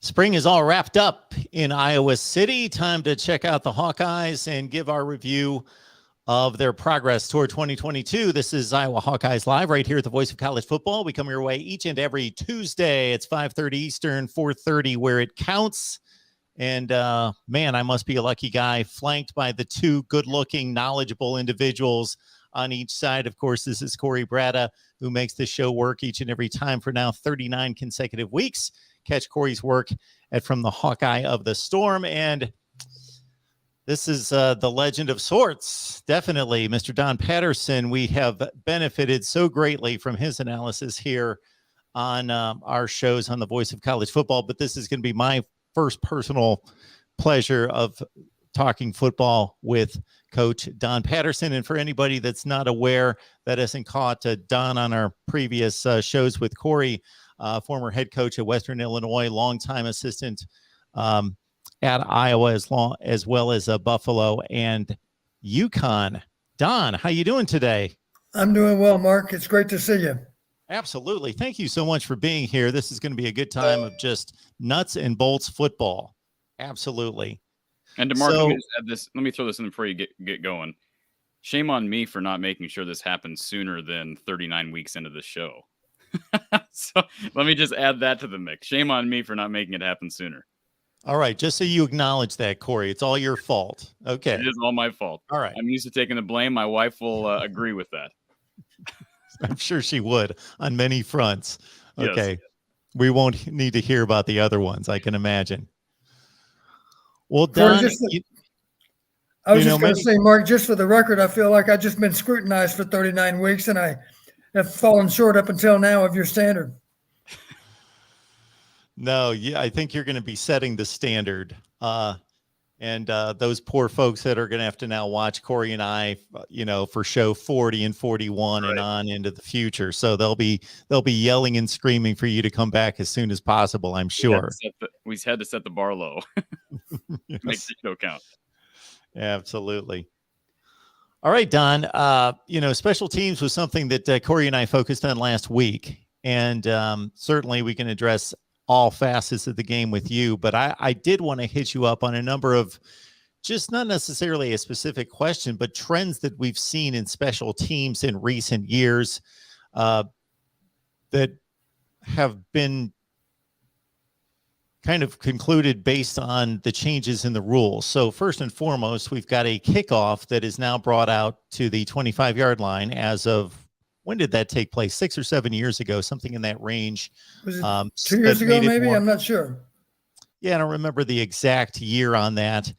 Spring is all wrapped up in Iowa City. Time to check out the Hawkeyes and give our review of their progress toward 2022. This is Iowa Hawkeyes Live right here at the Voice of College Football. We come your way each and every Tuesday. It's 5:30 Eastern, 4:30 where it counts. And man, I must be a lucky guy, flanked by the two good-looking, knowledgeable individuals on each side. Of course, this is Corey Bratta, who makes this show work each and every time for now 39 consecutive weeks. Catch Corey's work at From the Hawkeye of the Storm. And this is the legend of sorts, definitely, Mr. Don Patterson. We have benefited so greatly from his analysis here on our shows on the Voice of College Football. But this is going to be my first personal pleasure of talking football with Coach Don Patterson. And for anybody that's not aware, that hasn't caught Don on our previous shows with Corey, former head coach at Western Illinois, longtime assistant at Iowa, as well as Buffalo and UConn. Don, how you doing today? I'm doing well, Mark. It's great to see you. Absolutely. Thank you so much for being here. This is going to be a good time of just nuts and bolts football. Absolutely. And DeMarc, let me just add this. Let me throw this in before you get going. Shame on me for not making sure this happens sooner than 39 weeks into the show. So let me just add that to the mix. Shame on me for not making it happen sooner. All right. Just so you acknowledge that, Corey, it's all your fault. Okay. It is all my fault. All right. I'm used to taking the blame. My wife will agree with that. I'm sure she would on many fronts. Okay. Yes. We won't need to hear about the other ones, I can imagine. Well, Don, I was just going to say, Mark, just for the record, I feel like I've just been scrutinized for 39 weeks and I have fallen short up until now of your standard. No, yeah, I think you're going to be setting the standard. And those poor folks that are going to have to now watch Corey and I, for show 40 and 41 and on into the future. So they'll be yelling and screaming for you to come back as soon as possible, I'm sure. We had to set the bar low. Yes. Make the show count. Absolutely. All right, Don, special teams was something that Corey and I focused on last week. And certainly we can address all facets of the game with you, but I did want to hit you up on a number of just not necessarily a specific question, but trends that we've seen in special teams in recent years that have been kind of concluded based on the changes in the rules. So first and foremost, we've got a kickoff that is now brought out to the 25-yard line as of, when did that take place? 6 or 7 years ago, something in that range. Was it 2 years ago, maybe? I'm not sure. Yeah, I don't remember the exact year on that,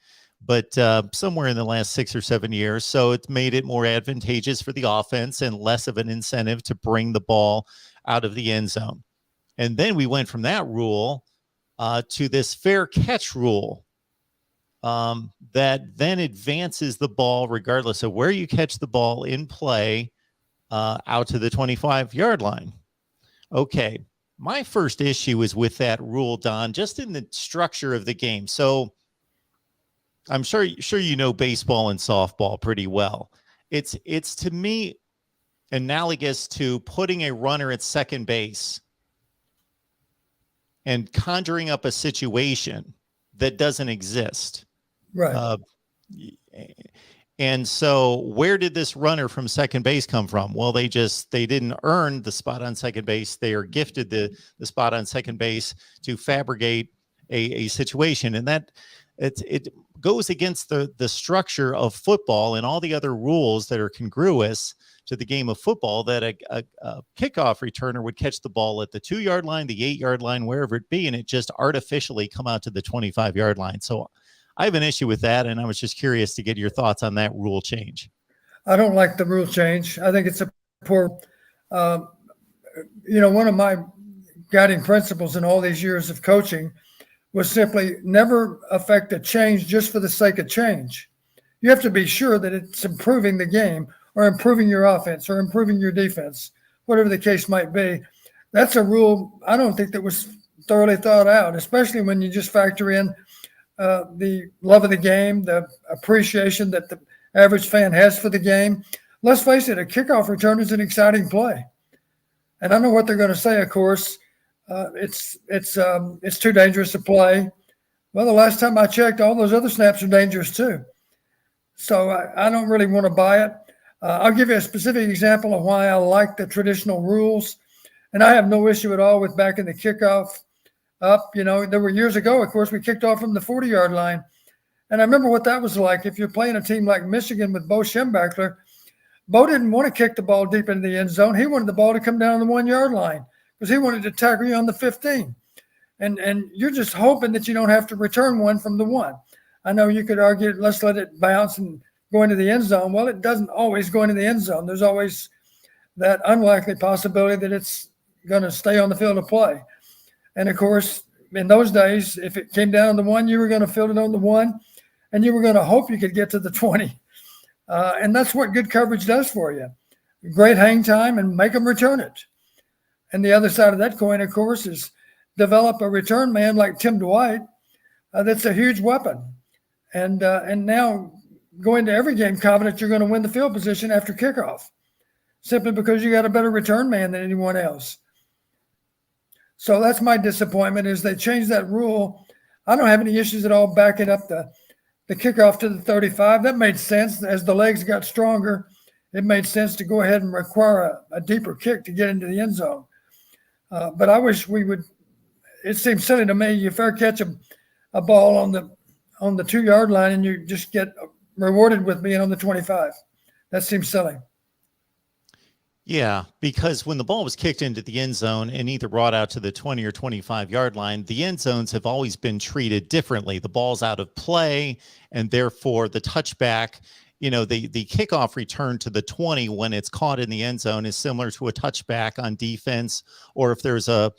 but somewhere in the last 6 or 7 years. So it's made it more advantageous for the offense and less of an incentive to bring the ball out of the end zone. And then we went from that rule to this fair catch rule that then advances the ball regardless of where you catch the ball in play out to the 25-yard line. Okay, my first issue is with that rule, Don, just in the structure of the game. So I'm sure you know baseball and softball pretty well. It's to me analogous to putting a runner at second base and conjuring up a situation that doesn't exist. Right. And so where did this runner from second base come from? Well, they didn't earn the spot on second base. They are gifted the spot on second base to fabricate a situation. And that it goes against the structure of football and all the other rules that are congruous to the game of football, that a kickoff returner would catch the ball at the 2-yard line, the 8-yard line, wherever it be, and it just artificially come out to the 25-yard line. So I have an issue with that, and I was just curious to get your thoughts on that rule change. I don't like the rule change. I think it's a poor, one of my guiding principles in all these years of coaching was simply never affect a change just for the sake of change. You have to be sure that it's improving the game or improving your offense or improving your defense, whatever the case might be. That's a rule I don't think that was thoroughly thought out, especially when you just factor in the love of the game, the appreciation that the average fan has for the game. Let's face it, a kickoff return is an exciting play. And I know what they're going to say, of course. it's too dangerous to play. Well, the last time I checked, all those other snaps are dangerous too. So I don't really want to buy it. I'll give you a specific example of why I like the traditional rules. And I have no issue at all with backing the kickoff up. There were years ago, of course, we kicked off from the 40-yard line. And I remember what that was like. If you're playing a team like Michigan with Bo Schembechler, Bo didn't want to kick the ball deep into the end zone. He wanted the ball to come down the 1-yard line because he wanted to tackle you on the 15. And you're just hoping that you don't have to return one from the 1. I know you could argue, let's let it bounce and go into the end zone. Well, it doesn't always go into the end zone. There's always that unlikely possibility that it's going to stay on the field of play. And, of course, in those days, if it came down on the 1, you were going to field it on the 1, and you were going to hope you could get to the 20. And that's what good coverage does for you. Great hang time and make them return it. And the other side of that coin, of course, is develop a return man like Tim Dwight. That's a huge weapon. And now go into every game confident you're going to win the field position after kickoff, simply because you got a better return man than anyone else. So that's my disappointment is they changed that rule. I don't have any issues at all backing up the kickoff to the 35. That made sense. As the legs got stronger, it made sense to go ahead and require a deeper kick to get into the end zone. But I wish we would. It seems silly to me. You fair catch a ball on the 2-yard line and you just get rewarded with being on the 25. That seems silly. Yeah, because when the ball was kicked into the end zone and either brought out to the 20 or 25-yard line, the end zones have always been treated differently. The ball's out of play, and therefore the touchback, the kickoff return to the 20 when it's caught in the end zone is similar to a touchback on defense, or if there's a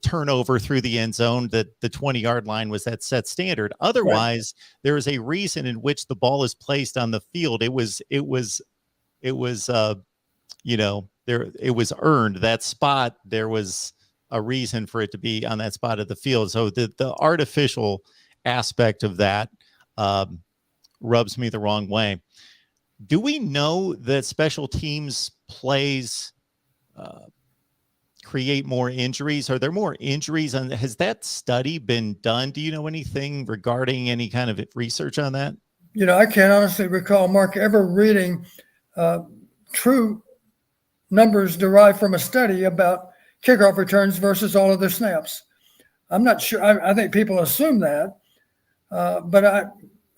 turnover through the end zone, that the 20-yard line was that set standard. Otherwise, right, there is a reason in which the ball is placed on the field. It was earned. That spot, there was a reason for it to be on that spot of the field. So the artificial aspect of that rubs me the wrong way. Do we know that special teams plays create more injuries? Are there more injuries? Has that study been done? Do you know anything regarding any kind of research on that? I can't honestly recall, Mark, ever reading true numbers derived from a study about kickoff returns versus all of their snaps. I'm not sure. I think people assume that, but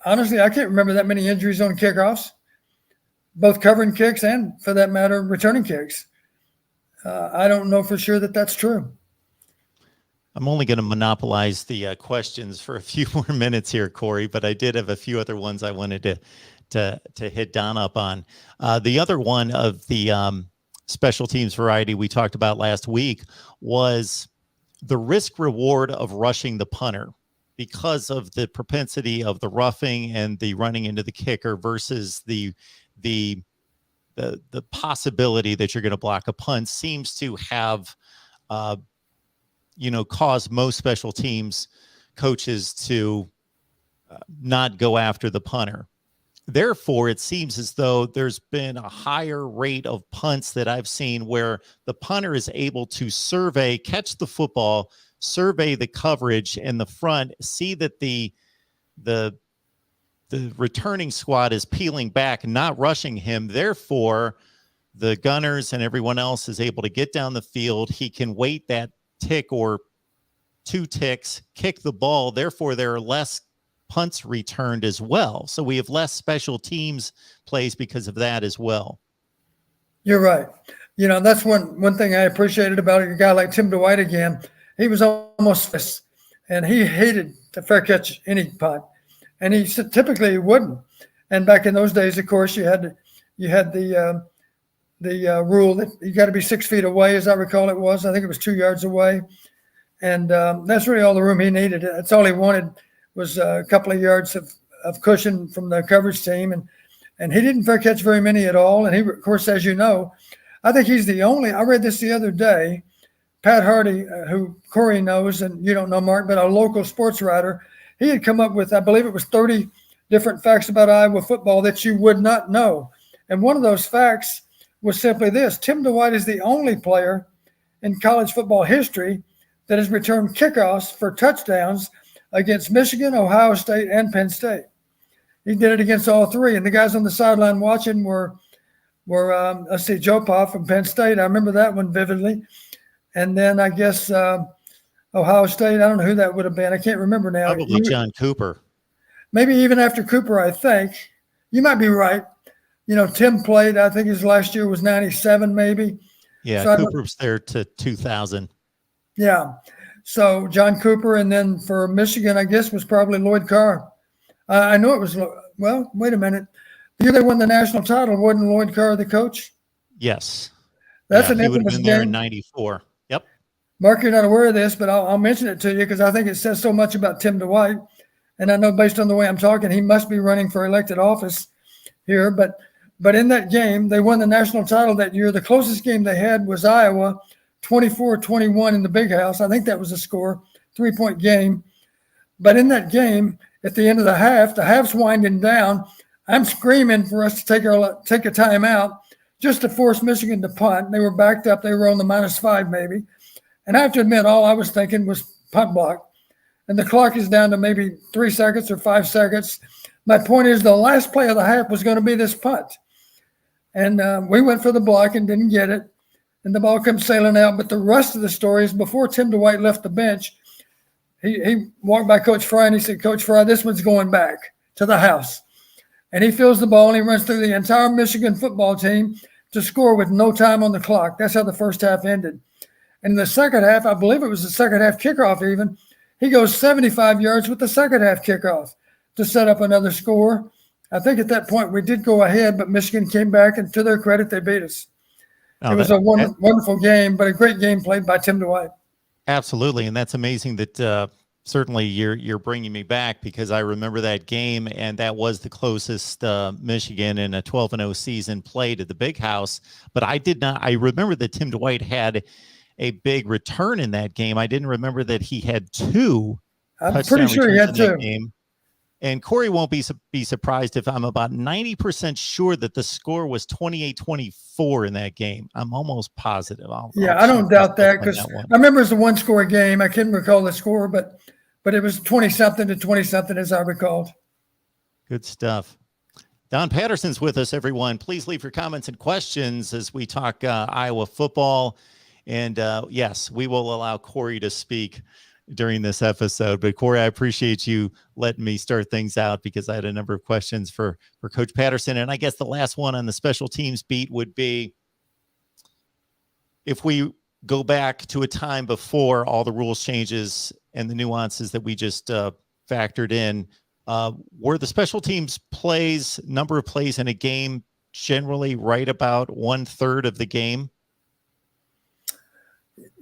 honestly, I can't remember that many injuries on kickoffs, both covering kicks and, for that matter, returning kicks. I don't know for sure that that's true. I'm only going to monopolize the questions for a few more minutes here, Corey, but I did have a few other ones I wanted to hit Don up on. The other one of the special teams variety we talked about last week was the risk reward of rushing the punter because of the propensity of the roughing and the running into the kicker versus the possibility that you're going to block a punt seems to have caused most special teams coaches to not go after the punter. Therefore, it seems as though there's been a higher rate of punts that I've seen where the punter is able to catch the football, survey the coverage in the front, see that the returning squad is peeling back, not rushing him. Therefore, the gunners and everyone else is able to get down the field. He can wait that tick or 2 ticks, kick the ball. Therefore, there are less punts returned as well. So we have less special teams plays because of that as well. You're right. That's one thing I appreciated about a guy like Tim Dwight again. He was almost, and he hated to fair catch any punt. And he said typically he wouldn't. And back in those days, of course, you had the rule that you got to be 6 feet away, as I recall it was. I think it was 2 yards away. And that's really all the room he needed. That's all he wanted was a couple of yards of cushion from the coverage team. And he didn't fair catch very many at all. And he, of course, as you know, I think he's the only, I read this the other day, Pat Hardy, who Corey knows, and you don't know, Mark, but a local sports writer, he had come up with, I believe it was 30 different facts about Iowa football that you would not know. And one of those facts was simply this: Tim Dwight is the only player in college football history that has returned kickoffs for touchdowns against Michigan, Ohio State, and Penn State. He did it against all three. And the guys on the sideline watching were let's see, Joe Pa from Penn State. I remember that one vividly. And then I guess Ohio State, I don't know who that would have been. I can't remember now. Probably John Cooper. Maybe even after Cooper, I think. You might be right. Tim played, I think his last year was 97 maybe. Yeah, so Cooper was there to 2000. Yeah. So John Cooper, and then for Michigan, I guess, was probably Lloyd Carr. I know it was, well, wait a minute. The year they won the national title, wasn't Lloyd Carr the coach? Yes. That's an he would have infamous been there game. in 94. Yep. Mark, you're not aware of this, but I'll mention it to you because I think it says so much about Tim Dwight. And I know based on the way I'm talking, he must be running for elected office here. But in that game, they won the national title that year. The closest game they had was Iowa, 24-21 in the Big House. I think that was the score, 3-point game. But in that game, at the end of the half's winding down. I'm screaming for us to take a timeout just to force Michigan to punt. They were backed up. They were on the -5 maybe. And I have to admit, all I was thinking was punt block. And the clock is down to maybe 3 seconds or 5 seconds. My point is the last play of the half was going to be this punt. And we went for the block and didn't get it. And the ball comes sailing out. But the rest of the story is before Tim Dwight left the bench, he walked by Coach Fry and he said, Coach Fry, this one's going back to the house. And he fields the ball and he runs through the entire Michigan football team to score with no time on the clock. That's how the first half ended. And in the second half, I believe it was the second half kickoff even, he goes 75 yards with the second half kickoff to set up another score. I think at that point we did go ahead, but Michigan came back, and to their credit, they beat us. It was a wonderful game, but a great game played by Tim Dwight. Absolutely, and that's amazing that certainly you're bringing me back, because I remember that game, and that was the closest Michigan in a 12-0 season played at the Big House. But I remember that Tim Dwight had a big return in that game. I didn't remember that he had two. I'm pretty sure he had two. Game. And Corey won't be surprised if I'm about 90% sure that the score was 28-24 in that game. I'm almost positive. I don't doubt that, because I remember it was a one-score game. I can't recall the score, but it was 20-something to 20-something as I recalled. Good stuff. Don Patterson's with us, everyone. Please leave your comments and questions as we talk Iowa football. And yes, we will allow Corey to speak during this episode. But Corey, I appreciate you letting me start things out, because I had a number of questions for Coach Patterson. And I guess the last one on the special teams beat would be, if we go back to a time before all the rules changes and the nuances that we just factored in, were the special teams number of plays in a game generally right about 1/3 of the game?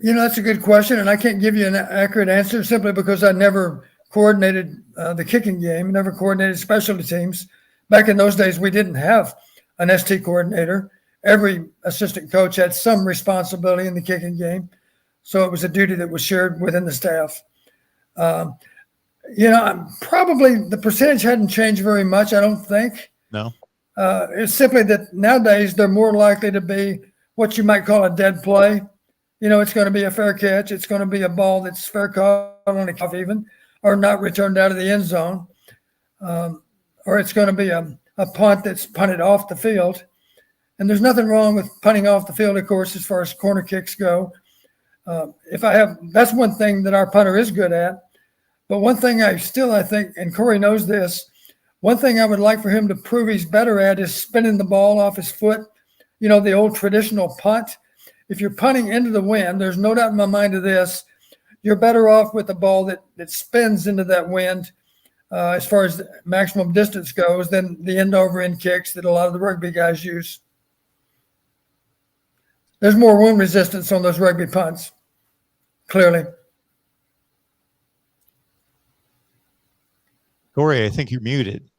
That's a good question, and I can't give you an accurate answer simply because I never coordinated the kicking game, never coordinated specialty teams. Back in those days, we didn't have an ST coordinator. Every assistant coach had some responsibility in the kicking game, so it was a duty that was shared within the staff. Probably the percentage hadn't changed very much, I don't think. No. It's simply that nowadays they're more likely to be what you might call a dead play. It's going to be a fair catch. It's going to be a ball that's fair caught on a cuff even, or not returned out of the end zone. Or it's going to be a punt that's punted off the field. And there's nothing wrong with punting off the field, of course, as far as corner kicks go. That's one thing that our punter is good at. But one thing I think, and Corey knows this, one thing I would like for him to prove he's better at is spinning the ball off his foot. The old traditional punt. If you're punting into the wind, there's no doubt in my mind of this, you're better off with a ball that spins into that wind as far as the maximum distance goes than the end-over-end kicks that a lot of the rugby guys use. There's more wind resistance on those rugby punts, clearly. Corey, I think you're muted.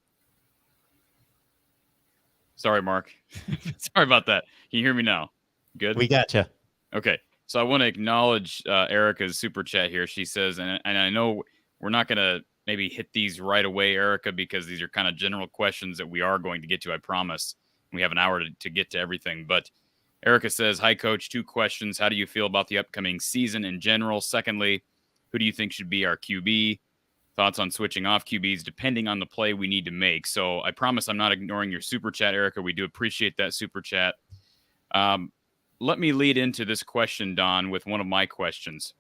Sorry, Mark. Sorry about that. Can you hear me now? Good. We gotcha. Okay. So I want to acknowledge Erica's super chat here. She says, and I know we're not going to maybe hit these right away, Erica, because these are kind of general questions that we are going to get to, I promise. We have an hour to get to everything. But Erica says, hi, Coach. 2 questions. How do you feel about the upcoming season in general? Secondly, who do you think should be our QB? Thoughts on switching off QBs depending on the play we need to make. So I promise I'm not ignoring your super chat, Erica. We do appreciate that super chat. Let me lead into this question, Don, with one of my questions.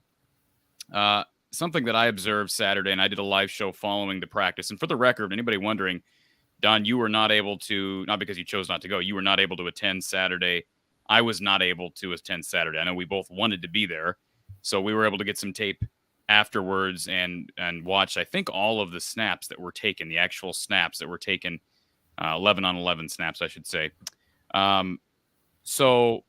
Something that I observed Saturday, and I did a live show following the practice. And for the record, anybody wondering, Don, you were not able to, not because you chose not to go, you were not able to attend Saturday. I was not able to attend Saturday. I know we both wanted to be there. So we were able to get some tape afterwards and watch, I think, all of the snaps that were taken, the actual snaps that were taken, 11 on 11 snaps, I should say. So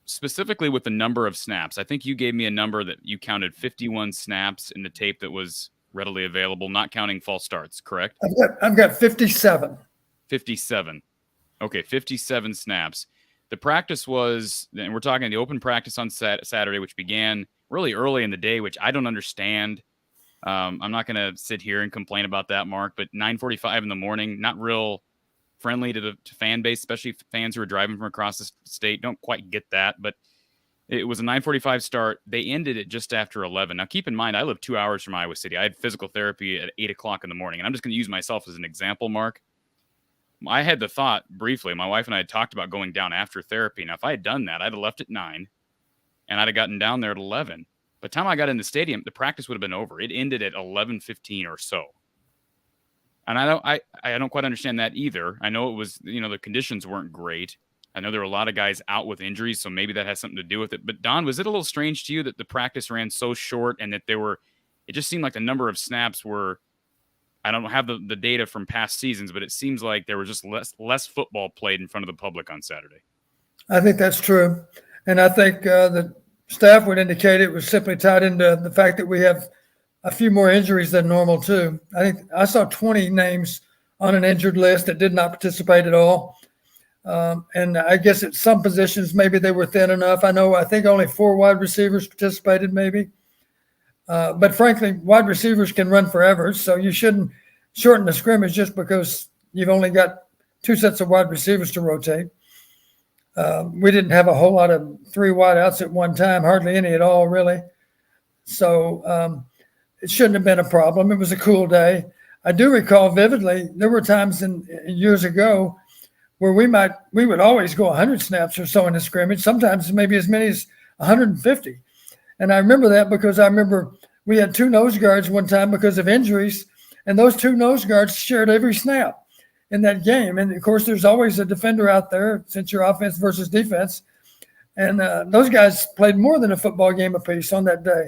specifically with the number of snaps, I think you gave me a number that you counted 51 snaps in the tape that was readily available, not counting false starts, correct? I've got 57. 57. Okay, 57 snaps. The practice was, and we're talking the open practice on Saturday, which began really early in the day, which I don't understand. I'm not going to sit here and complain about that, Mark, but 9:45 in the morning, not real friendly to fan base, especially fans who are driving from across the state. Don't quite get that, but it was a 9:45 start. They ended it just after 11. Now, keep in mind, I live 2 hours from Iowa City. I had physical therapy at 8 o'clock in the morning, and I'm just going to use myself as an example, Mark. I had the thought briefly, my wife and I had talked about going down after therapy. Now, if I had done that, I'd have left at 9, and I'd have gotten down there at 11. By the time I got in the stadium, the practice would have been over. It ended at 11:15 or so. And I don't quite understand that either. I know it was, the conditions weren't great. I know there were a lot of guys out with injuries, so maybe that has something to do with it. But Don, was it a little strange to you that the practice ran so short and that it just seemed like the number of snaps were, I don't have the data from past seasons, but it seems like there was just less football played in front of the public on Saturday. I think that's true. And I think the staff would indicate it was simply tied into the fact that we have a few more injuries than normal too. I think I saw 20 names on an injured list that did not participate at all. And I guess at some positions, maybe they were thin enough. I think only 4 wide receivers participated maybe. But frankly, wide receivers can run forever. So you shouldn't shorten the scrimmage just because you've only got 2 sets of wide receivers to rotate. We didn't have a whole lot of 3 wideouts at one time, hardly any at all, really. So it shouldn't have been a problem. It was a cool day. I do recall vividly, there were times in years ago where we would always go 100 snaps or so in the scrimmage, sometimes maybe as many as 150. And I remember that because I remember we had 2 nose guards one time because of injuries, and those 2 nose guards shared every snap in that game. And of course, there's always a defender out there since you're offense versus defense. And those guys played more than a football game apiece on that day.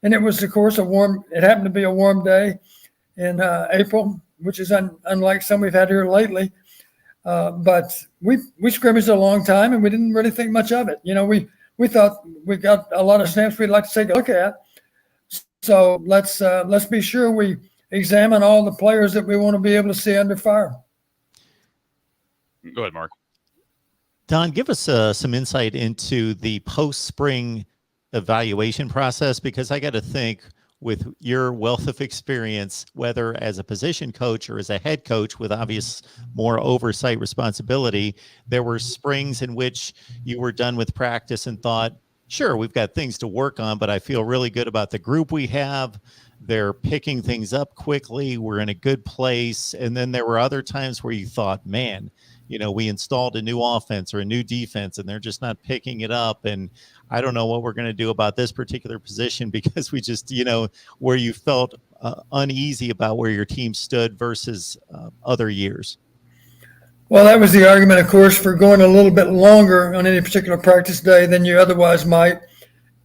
And it was, of course, it happened to be a warm day in April, which is unlike some we've had here lately. But we scrimmaged a long time, and we didn't really think much of it. We thought we got a lot of snaps we'd like to take a look at. So let's be sure we examine all the players that we want to be able to see under fire. Go ahead, Mark. Don, give us some insight into the post-spring evaluation process, because I got to think, with your wealth of experience, whether as a position coach or as a head coach with obvious more oversight responsibility, there were springs in which you were done with practice and thought, sure, we've got things to work on, but I feel really good about the group we have. They're picking things up quickly. We're in a good place. And then there were other times where you thought, man, we installed a new offense or a new defense and they're just not picking it up. And I don't know what we're going to do about this particular position, because we just, where you felt uneasy about where your team stood versus other years. Well, that was the argument, of course, for going a little bit longer on any particular practice day than you otherwise might.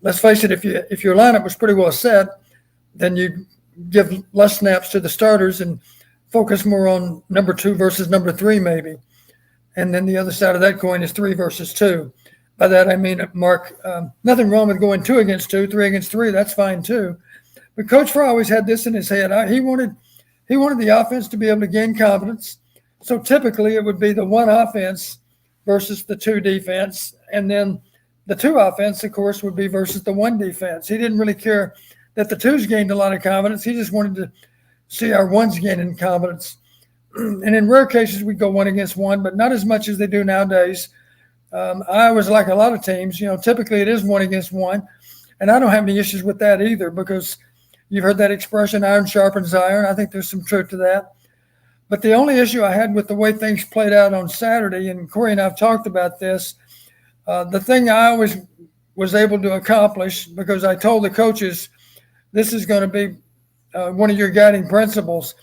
Let's face it, if your lineup was pretty well set, then you give less snaps to the starters and focus more on number 2 versus number 3 maybe. And then the other side of that coin is 3 versus 2. By that I mean, Mark, nothing wrong with going 2 against 2, 3 against 3. That's fine too. But Coach Fry always had this in his head. He wanted the offense to be able to gain confidence. So typically it would be the 1 offense versus the 2 defense, and then the 2 offense, of course, would be versus the 1 defense. He didn't really care that the 2s gained a lot of confidence. He just wanted to see our 1s gaining confidence. And in rare cases, we go 1 against 1, but not as much as they do nowadays. Iowa's like a lot of teams. Typically it is 1-against-1, and I don't have any issues with that either, because you've heard that expression, iron sharpens iron. I think there's some truth to that. But the only issue I had with the way things played out on Saturday, and Corey and I have talked about this, the thing I always was able to accomplish, because I told the coaches, this is going to be one of your guiding principles.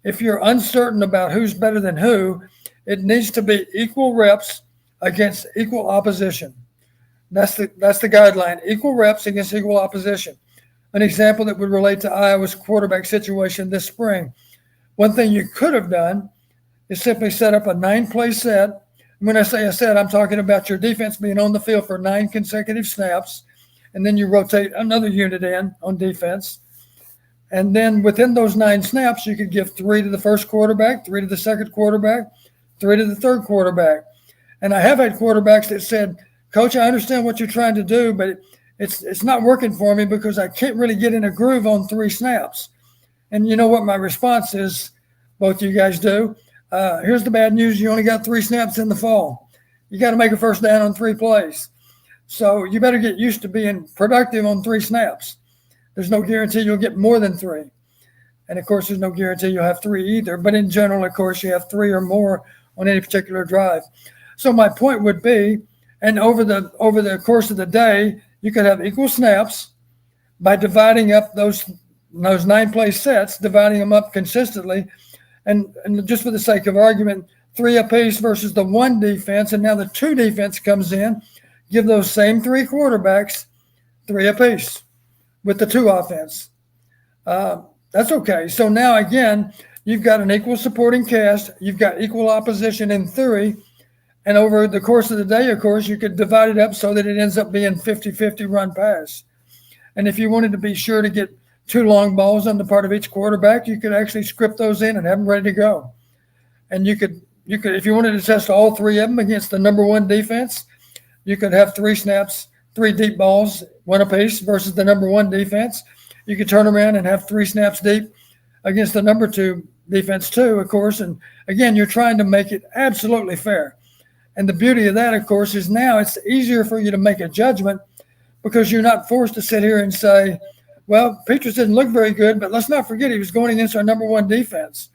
If you're uncertain about who's better than who, it needs to be equal reps against equal opposition. That's the guideline, equal reps against equal opposition. An example that would relate to Iowa's quarterback situation this spring. One thing you could have done is simply set up a 9-play set. When I say a set, I'm talking about your defense being on the field for 9 consecutive snaps, and then you rotate another unit in on defense. And then within those 9 snaps, you could give 3 to the first quarterback, 3 to the second quarterback, 3 to the third quarterback. And I have had quarterbacks that said, Coach, I understand what you're trying to do, but it's not working for me because I can't really get in a groove on 3 snaps. And you know what my response is, both you guys do? Here's the bad news. You only got 3 snaps in the fall. You got to make a first down on 3 plays. So you better get used to being productive on 3 snaps. There's no guarantee you'll get more than 3. And, of course, there's no guarantee you'll have 3 either. But in general, of course, you have 3 or more on any particular drive. So my point would be, and over the course of the day, you could have equal snaps by dividing up those 9-play sets, dividing them up consistently. And just for the sake of argument, 3 apiece versus the 1 defense, and now the 2 defense comes in, give those same 3 quarterbacks 3 apiece with the 2 offense. That's okay. So now, again, you've got an equal supporting cast. You've got equal opposition in theory. And over the course of the day, of course, you could divide it up so that it ends up being 50-50 run pass. And if you wanted to be sure to get 2 long balls on the part of each quarterback, you could actually script those in and have them ready to go. And you could, if you wanted to test all 3 of them against the number 1 defense, you could have 3 snaps, 3 deep balls, 1 apiece versus the number 1 defense. You could turn around and have 3 snaps deep against the number 2 defense too, of course. And again, you're trying to make it absolutely fair. And the beauty of that, of course, is now it's easier for you to make a judgment because you're not forced to sit here and say, well, Petras didn't look very good, but let's not forget he was going against our number 1 defense.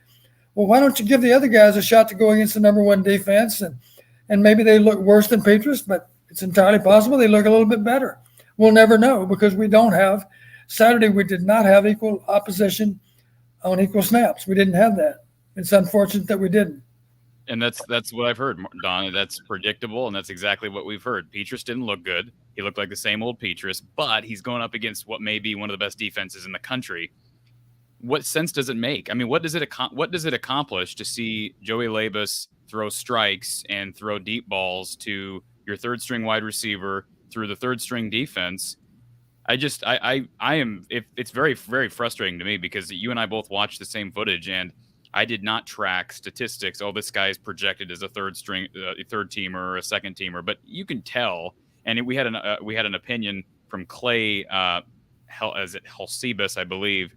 Well, why don't you give the other guys a shot to go against the number 1 defense? And maybe they look worse than Petras, but it's entirely possible they look a little bit better. We'll never know because we don't have – Saturday we did not have equal opposition on equal snaps. We didn't have that. It's unfortunate that we didn't. And that's what I've heard, Don. That's predictable, and that's exactly what we've heard. Petras didn't look good. He looked like the same old Petras, but he's going up against what may be one of the best defenses in the country. What sense does it make? I mean, what does it accomplish to see Joey Labus throw strikes and throw deep balls to your third-string wide receiver through the third-string defense? It's very, very frustrating to me because you and I both watched the same footage, and I did not track statistics. Oh, this guy is projected as a third teamer or a second teamer, but you can tell. And we had an opinion from Clay, Hulsebus, I believe,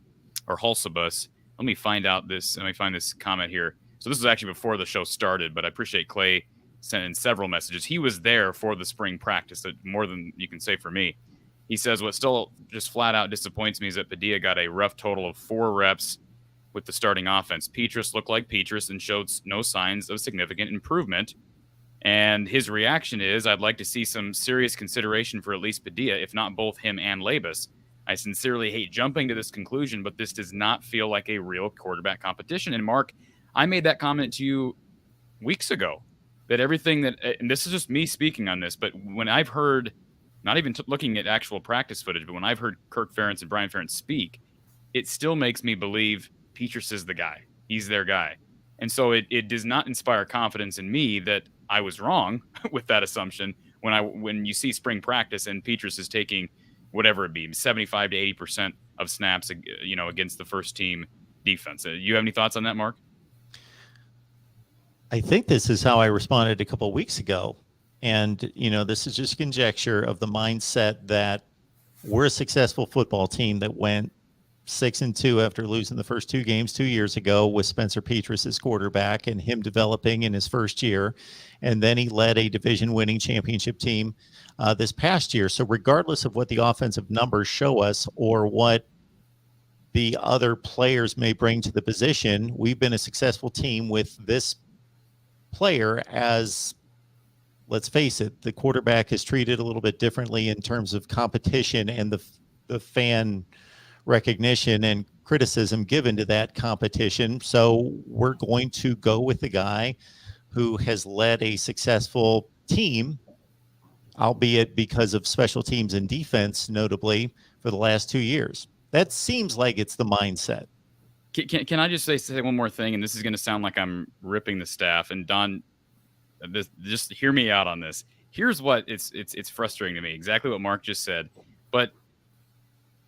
or Hulsebus. Let me find this comment here. So this was actually before the show started, but I appreciate Clay sending several messages. He was there for the spring practice, more than you can say for me. He says, what still just flat out disappoints me is that Padilla got a rough total of 4 reps with the starting offense. Petras looked like Petras and showed no signs of significant improvement. And his reaction is, I'd like to see some serious consideration for at least Padilla, if not both him and Labus. I sincerely hate jumping to this conclusion, but this does not feel like a real quarterback competition. And Mark, I made that comment to you weeks ago, that everything that, and this is just me speaking on this, but when I've heard, not even looking at actual practice footage, but when I've heard Kirk Ferentz and Brian Ferentz speak, it still makes me believe Petras is the guy. He's their guy. And so it does not inspire confidence in me that I was wrong with that assumption when you see spring practice and Petras is taking whatever it be, 75 to 80% of snaps, against the first team defense. You have any thoughts on that, Mark? I think this is how I responded a couple of weeks ago. And, this is just conjecture of the mindset that we're a successful football team that went 6-2 after losing the first 2 games 2 years ago with Spencer Petras as quarterback and him developing in his first year. And then he led a division-winning championship team this past year. So regardless of what the offensive numbers show us or what the other players may bring to the position, we've been a successful team with this player as, let's face it, the quarterback is treated a little bit differently in terms of competition and the fan recognition and criticism given to that competition. So we're going to go with the guy who has led a successful team, albeit because of special teams and defense, notably for the last 2 years. That seems like it's the mindset. Can I just say one more thing? And this is going to sound like I'm ripping the staff. And Don, just hear me out on this. Here's what it's frustrating to me. Exactly what Mark just said. But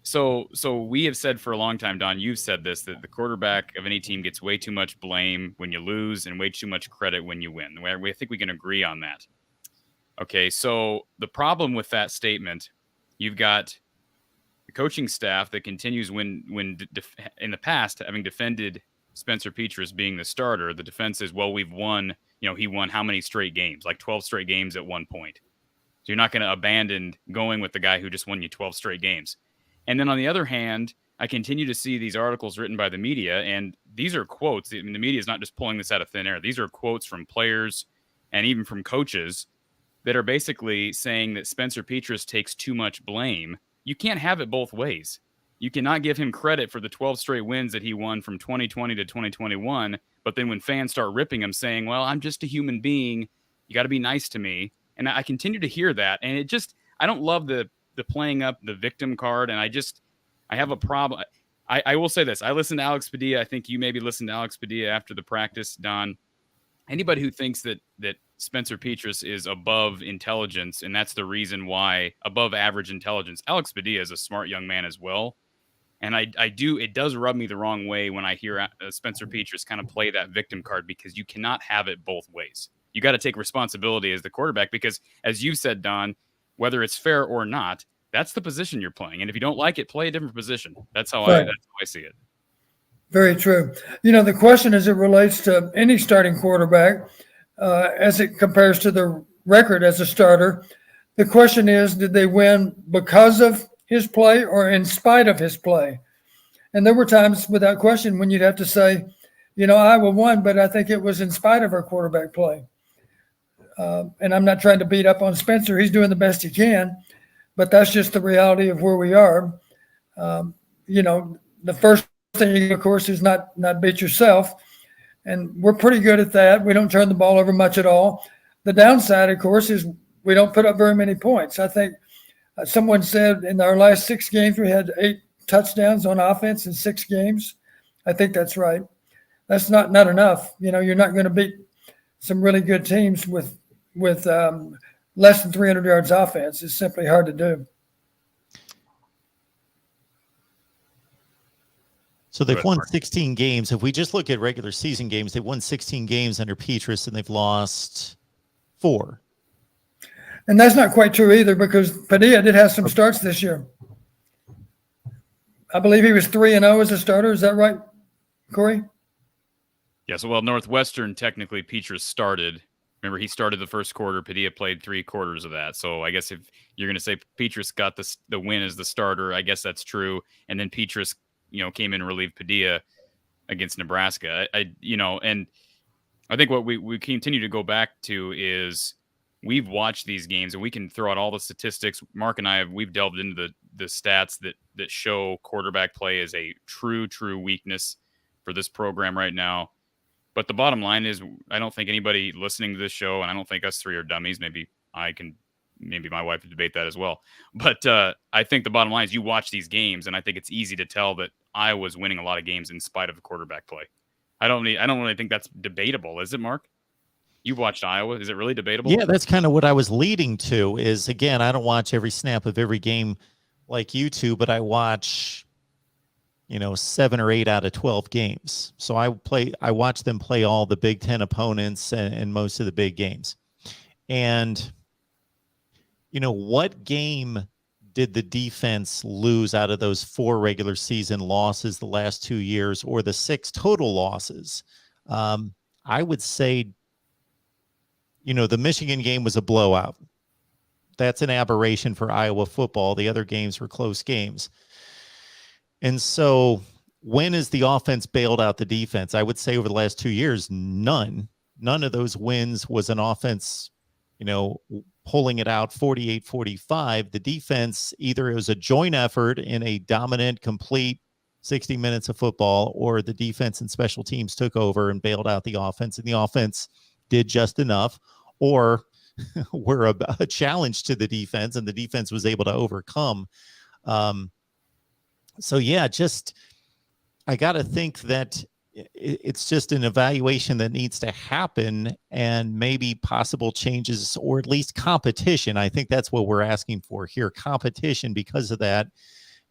so we have said for a long time, Don, you've said this, that the quarterback of any team gets way too much blame when you lose and way too much credit when you win. I think we can agree on that. Okay, so the problem with that statement, you've got the coaching staff that continues when in the past, having defended Spencer Petras being the starter, the defense is, well, we've won, he won how many straight games? Like 12 straight games at one point. So you're not going to abandon going with the guy who just won you 12 straight games. And then on the other hand, I continue to see these articles written by the media, and these are quotes. I mean, the media is not just pulling this out of thin air. These are quotes from players and even from coaches that are basically saying that Spencer Petras takes too much blame. You can't have it both ways. You cannot give him credit for the 12 straight wins that he won from 2020 to 2021, but then when fans start ripping him saying, well, I'm just a human being, you got to be nice to me. And I continue to hear that, and I don't love the playing up the victim card, and I have a problem. I will say this. I listened to Alex Padilla. I think you maybe listened to Alex Padilla after the practice, Don. Anybody who thinks that Spencer Petras is above intelligence, and that's the reason why, above average intelligence, Alex Padilla is a smart young man as well. And it does rub me the wrong way when I hear Spencer Petras kind of play that victim card, because you cannot have it both ways. You got to take responsibility as the quarterback, because as you said, Don, whether it's fair or not, that's the position you're playing. And if you don't like it, play a different position. That's how I see it. Very true. The question as it relates to any starting quarterback, as it compares to the record as a starter, the question is, did they win because of his play or in spite of his play? And there were times, without question, when you'd have to say, Iowa won, but I think it was in spite of our quarterback play. And I'm not trying to beat up on Spencer. He's doing the best he can, but that's just the reality of where we are. The first thing, of course, is not beat yourself. And we're pretty good at that. We don't turn the ball over much at all. The downside, of course, is we don't put up very many points. I think someone said in our last 6 games, we had 8 touchdowns on offense in 6 games. I think that's right. That's not enough. You're not going to beat some really good teams with less than 300 yards offense. It's simply hard to do. So they've won 16 games. If we just look at regular season games, they've won 16 games under Petras, and they've lost 4. And that's not quite true either, because Padilla did have some starts this year. I believe he was 3-0 as a starter. Is that right, Corey? Yeah, so Northwestern, technically, Petras started. Remember, he started the first quarter. Padilla played 3 quarters of that. So I guess if you're going to say Petras got the win as the starter, I guess that's true. And then Petras, came in and relieved Padilla against Nebraska. And I think what we continue to go back to is we've watched these games, and we can throw out all the statistics. Mark and I we've delved into the stats that show quarterback play is a true weakness for this program right now. But the bottom line is, I don't think anybody listening to this show, and I don't think us 3 are dummies. Maybe my wife would debate that as well. But I think the bottom line is you watch these games, and I think it's easy to tell that Iowa's winning a lot of games in spite of the quarterback play. I don't really think that's debatable, is it, Mark? You've watched Iowa. Is it really debatable? Yeah, that's kind of what I was leading to is, again, I don't watch every snap of every game like you two, but I watch 7 or 8 out of 12 games. So I watch them play all the Big Ten opponents and most of the big games. And, what game did the defense lose out of those 4 regular season losses the last 2 years, or the 6 total losses? I would say, the Michigan game was a blowout. That's an aberration for Iowa football. The other games were close games. And so when is the offense bailed out the defense? I would say over the last 2 years, none of those wins was an offense, pulling it out 48-45. The defense, either it was a joint effort in a dominant, complete 60 minutes of football, or the defense and special teams took over and bailed out the offense, and the offense did just enough, or were a challenge to the defense and the defense was able to overcome. So yeah, I got to think that it's just an evaluation that needs to happen, and maybe possible changes, or at least competition. I think that's what we're asking for here, competition, because of that.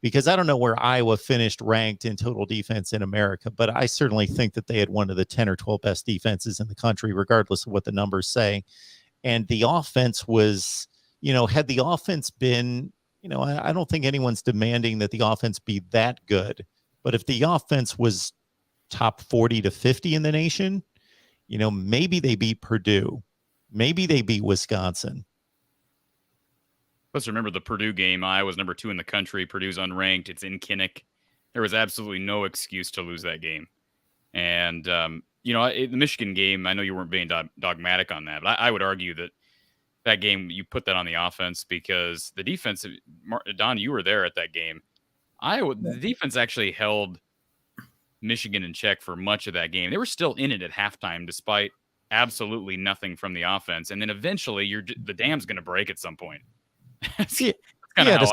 Because I don't know where Iowa finished ranked in total defense in America, but I certainly think that they had one of the 10 or 12 best defenses in the country, regardless of what the numbers say. And the offense was, had the offense been, I don't think anyone's demanding that the offense be that good, but if the offense was top 40 to 50 in the nation, maybe they beat Purdue, maybe they beat Wisconsin. Let's remember the Purdue game. Iowa's number 2 in the country. Purdue's unranked. It's in Kinnick. There was absolutely no excuse to lose that game. And, the Michigan game, I know you weren't being dogmatic on that, but I would argue that game, you put that on the offense, because the defense, Don, you were there at that game. The defense actually held Michigan in check for much of that game. They were still in it at halftime, despite absolutely nothing from the offense. And then eventually the dam's going to break at some point. At a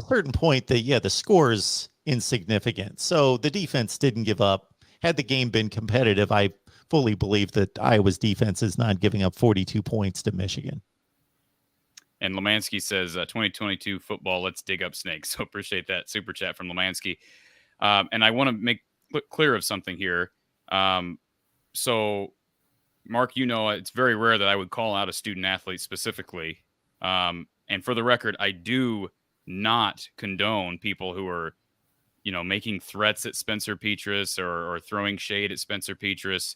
certain point, the score is insignificant. So the defense didn't give up. Had the game been competitive, I fully believe that Iowa's defense is not giving up 42 points to Michigan. And Lemansky says, 2022 football, let's dig up snakes. So appreciate that super chat from Lemansky. And I want to make clear of something here. So, Mark, it's very rare that I would call out a student athlete specifically. And for the record, I do not condone people who are, making threats at Spencer Petras or throwing shade at Spencer Petras.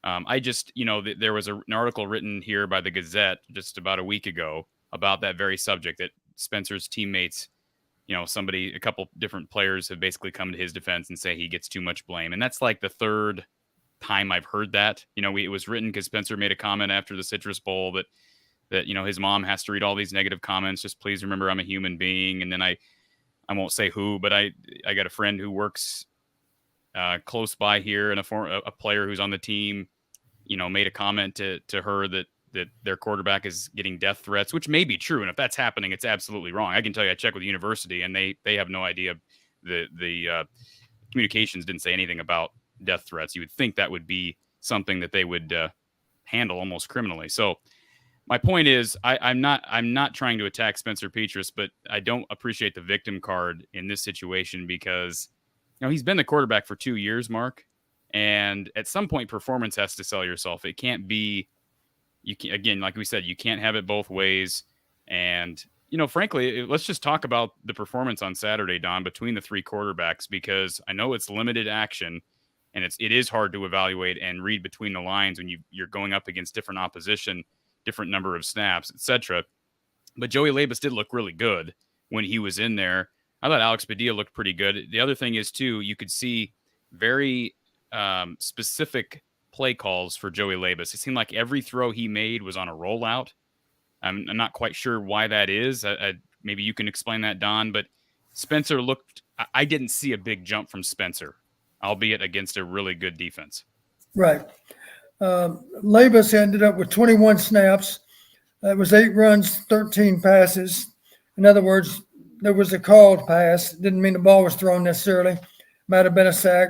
I just, there was an article written here by the Gazette just about a week ago about that very subject, that Spencer's teammates, a couple different players have basically come to his defense and say he gets too much blame. And that's like the third time I've heard that. It was written because Spencer made a comment after the Citrus Bowl that his mom has to read all these negative comments. Just please remember I'm a human being. And then I won't say who, but I got a friend who works close by here, and a player who's on the team, made a comment to her that their quarterback is getting death threats, which may be true. And if that's happening, it's absolutely wrong. I can tell you, I checked with the university and they have no idea. The communications didn't say anything about death threats. You would think that would be something that they would handle almost criminally. So my point is, I'm not trying to attack Spencer Petras, but I don't appreciate the victim card in this situation, because he's been the quarterback for 2 years, Mark, and at some point performance has to sell yourself. It can't be, again, like we said, you can't have it both ways. And frankly, let's just talk about the performance on Saturday, Don, between the 3 quarterbacks, because I know it's limited action and it is hard to evaluate and read between the lines when you're going up against different opposition, different number of snaps, etc. But Joey Labus did look really good when he was in there. I thought Alex Padilla looked pretty good. The other thing is, too, you could see very specific play calls for Joey Labus. It seemed like every throw he made was on a rollout. I'm not quite sure why that is. Maybe you can explain that, Don. But Spencer looked – I didn't see a big jump from Spencer, albeit against a really good defense. Right. Labus ended up with 21 snaps. That was 8 runs, 13 passes. In other words, there was a called pass. Didn't mean the ball was thrown necessarily. Might have been a sack.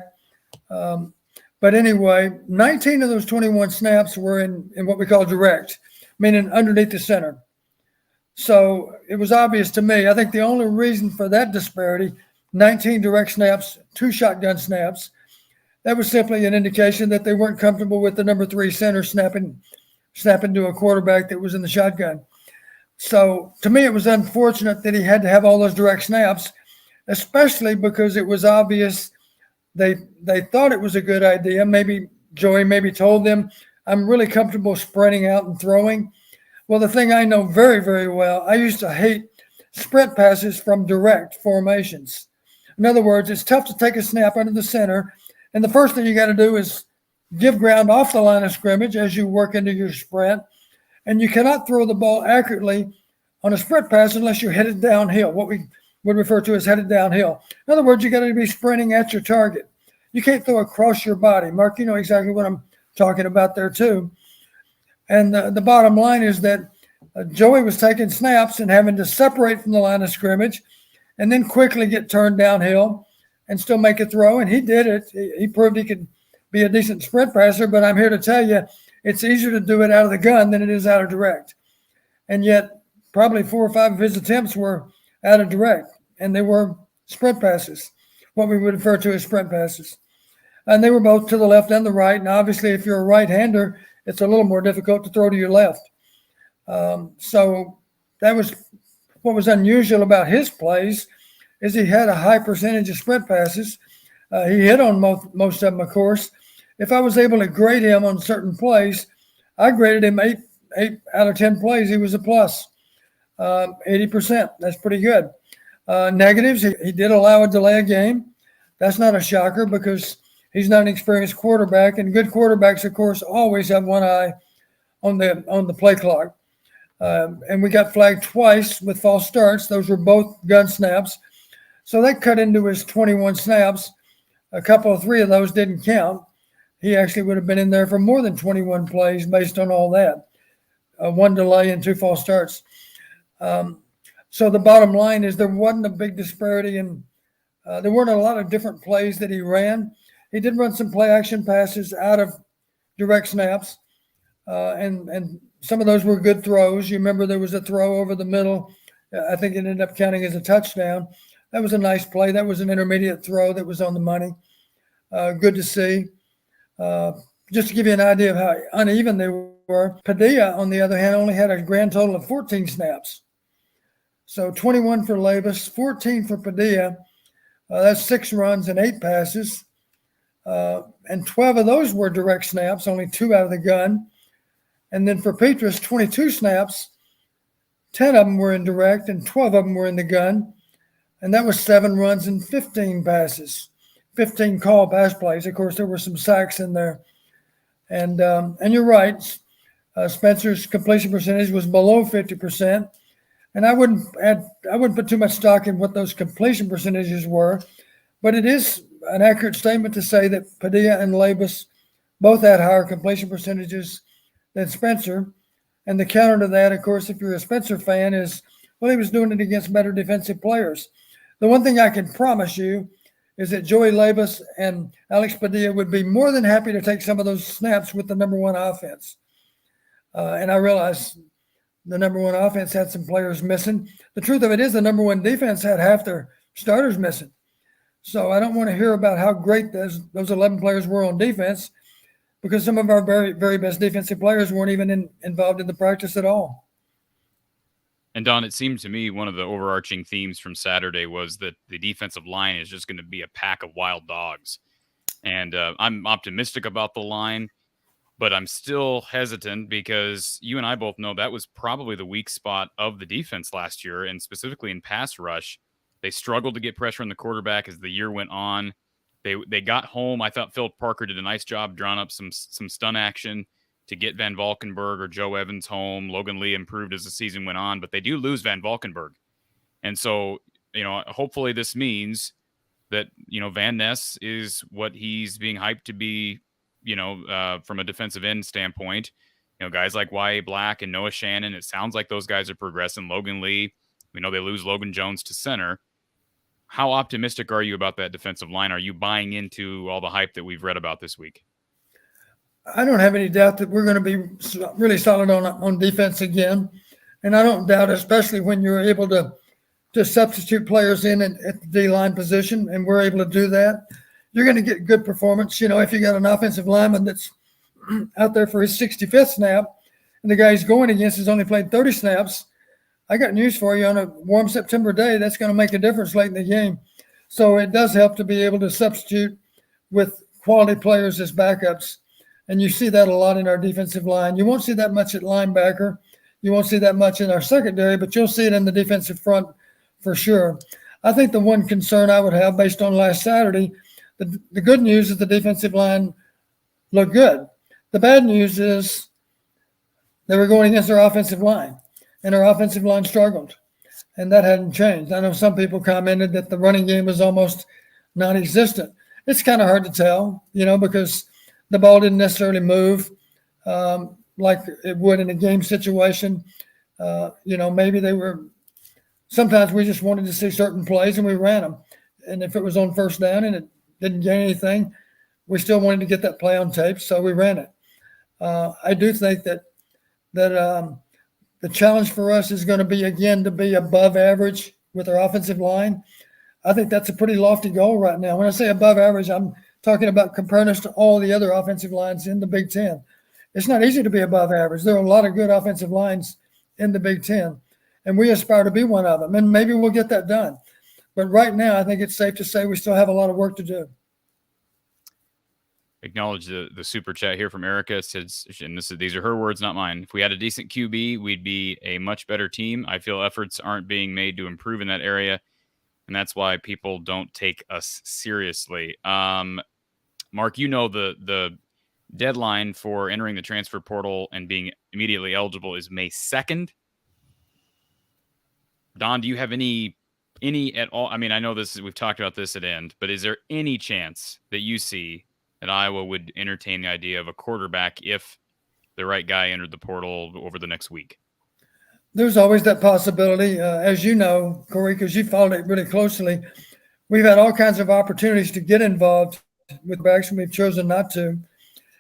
But anyway, 19 of those 21 snaps were in what we call direct, meaning underneath the center. So it was obvious to me. I think the only reason for that disparity, 19 direct snaps, 2 shotgun snaps, that was simply an indication that they weren't comfortable with the number 3 center snapping to a quarterback that was in the shotgun. So to me, it was unfortunate that he had to have all those direct snaps, especially because it was obvious they thought it was a good idea. Maybe Joey told them, I'm really comfortable spreading out and throwing. Well, the thing I know very, very well, I used to hate sprint passes from direct formations. In other words, it's tough to take a snap under the center, and the first thing you got to do is give ground off the line of scrimmage as you work into your sprint, and you cannot throw the ball accurately on a sprint pass unless you're headed downhill, what we would refer to as headed downhill. In other words, you got to be sprinting at your target. You can't throw across your body. Mark, you know exactly what I'm talking about there too. And the bottom line is that Joey was taking snaps and having to separate from the line of scrimmage and then quickly get turned downhill and still make a throw. And he did it. He proved he could be a decent sprint passer, but I'm here to tell you it's easier to do it out of the gun than it is out of direct. And yet probably 4 or 5 of his attempts were out of direct, and they were sprint passes, what we would refer to as sprint passes. And they were both to the left and the right. And obviously, if you're a right-hander, it's a little more difficult to throw to your left. So that was what was unusual about his plays, is he had a high percentage of sprint passes. He hit on most of them, of course. If I was able to grade him on certain plays, I graded him 8 out of 10 plays. He was a plus, 80%. That's pretty good. Negatives, he did allow a delay of game. That's not a shocker because he's not an experienced quarterback, and good quarterbacks, of course, always have one eye on the play clock. And we got flagged twice with false starts. Those were both gun snaps. So that cut into his 21 snaps. A couple of 3 of those didn't count. He actually would have been in there for more than 21 plays based on all that. 1 delay and 2 false starts. So the bottom line is there wasn't a big disparity, and there weren't a lot of different plays that he ran. He did run some play action passes out of direct snaps, and some of those were good throws. You remember there was a throw over the middle. I think it ended up counting as a touchdown. That was a nice play. That was an intermediate throw that was on the money. Good to see. Just to give you an idea of how uneven they were, Padilla, on the other hand, only had a grand total of 14 snaps. So 21 for Labus, 14 for Padilla. That's 6 runs and 8 passes. And 12 of those were direct snaps, only 2 out of the gun. And then for Petrus, 22 snaps, 10 of them were in direct and 12 of them were in the gun. And that was 7 runs and 15 passes, 15 call pass plays. Of course, there were some sacks in there. And you're right, Spencer's completion percentage was below 50%. And I wouldn't put too much stock in what those completion percentages were, but it is an accurate statement to say that Padilla and Labus both had higher completion percentages than Spencer. And the counter to that, of course, if you're a Spencer fan, is, well, he was doing it against better defensive players. The one thing I can promise you is that Joey Labus and Alex Padilla would be more than happy to take some of those snaps with the number 1 offense. And I realize the number 1 offense had some players missing. The truth of it is the number 1 defense had half their starters missing. So I don't want to hear about how great those 11 players were on defense, because some of our very, very best defensive players weren't even involved in the practice at all. And Don, it seemed to me one of the overarching themes from Saturday was that the defensive line is just going to be a pack of wild dogs. And I'm optimistic about the line, but I'm still hesitant because you and I both know that was probably the weak spot of the defense last year, and specifically in pass rush. They struggled to get pressure on the quarterback as the year went on. They got home. I thought Philip Parker did a nice job drawing up some stun action to get Van Valkenburg or Joe Evans home. Logan Lee improved as the season went on, but they do lose Van Valkenburg. And so, hopefully this means that, Van Ness is what he's being hyped to be, from a defensive end standpoint. Guys like Y.A. Black and Noah Shannon, it sounds like those guys are progressing. Logan Lee, we know they lose Logan Jones to center. How optimistic are you about that defensive line? Are you buying into all the hype that we've read about this week? I don't have any doubt that we're going to be really solid on defense again. And I don't doubt, especially when you're able to substitute players in at the D-line position, and we're able to do that, you're going to get good performance. If you got an offensive lineman that's out there for his 65th snap and the guy he's going against has only played 30 snaps, I got news for you. On a warm September day, that's going to make a difference late in the game. So it does help to be able to substitute with quality players as backups. And you see that a lot in our defensive line. You won't see that much at linebacker. You won't see that much in our secondary, but you'll see it in the defensive front for sure. I think the one concern I would have based on last Saturday, the good news is the defensive line looked good. The bad news is they were going against our offensive line, and our offensive line struggled, and that hadn't changed. I know some people commented that the running game was almost non-existent. It's kind of hard to tell, because the ball didn't necessarily move like it would in a game situation. Maybe sometimes we just wanted to see certain plays and we ran them. And if it was on first down and it didn't gain anything, we still wanted to get that play on tape, so we ran it. I do think that the challenge for us is going to be, again, to be above average with our offensive line. I think that's a pretty lofty goal right now. When I say above average, I'm talking about comparing us to all the other offensive lines in the Big Ten. It's not easy to be above average. There are a lot of good offensive lines in the Big Ten, and we aspire to be one of them, and maybe we'll get that done. But right now, I think it's safe to say we still have a lot of work to do. Acknowledge the super chat here from Erica. Says, and these are her words, not mine. If we had a decent QB, we'd be a much better team. I feel efforts aren't being made to improve in that area, and that's why people don't take us seriously. Mark, the deadline for entering the transfer portal and being immediately eligible is May 2nd. Don, do you have any at all? I mean, I know we've talked about this at end, but is there any chance that you see that Iowa would entertain the idea of a quarterback if the right guy entered the portal over the next week? There's always that possibility. As you know, Corey, because you followed it really closely, we've had all kinds of opportunities to get involved with backs, and we've chosen not to.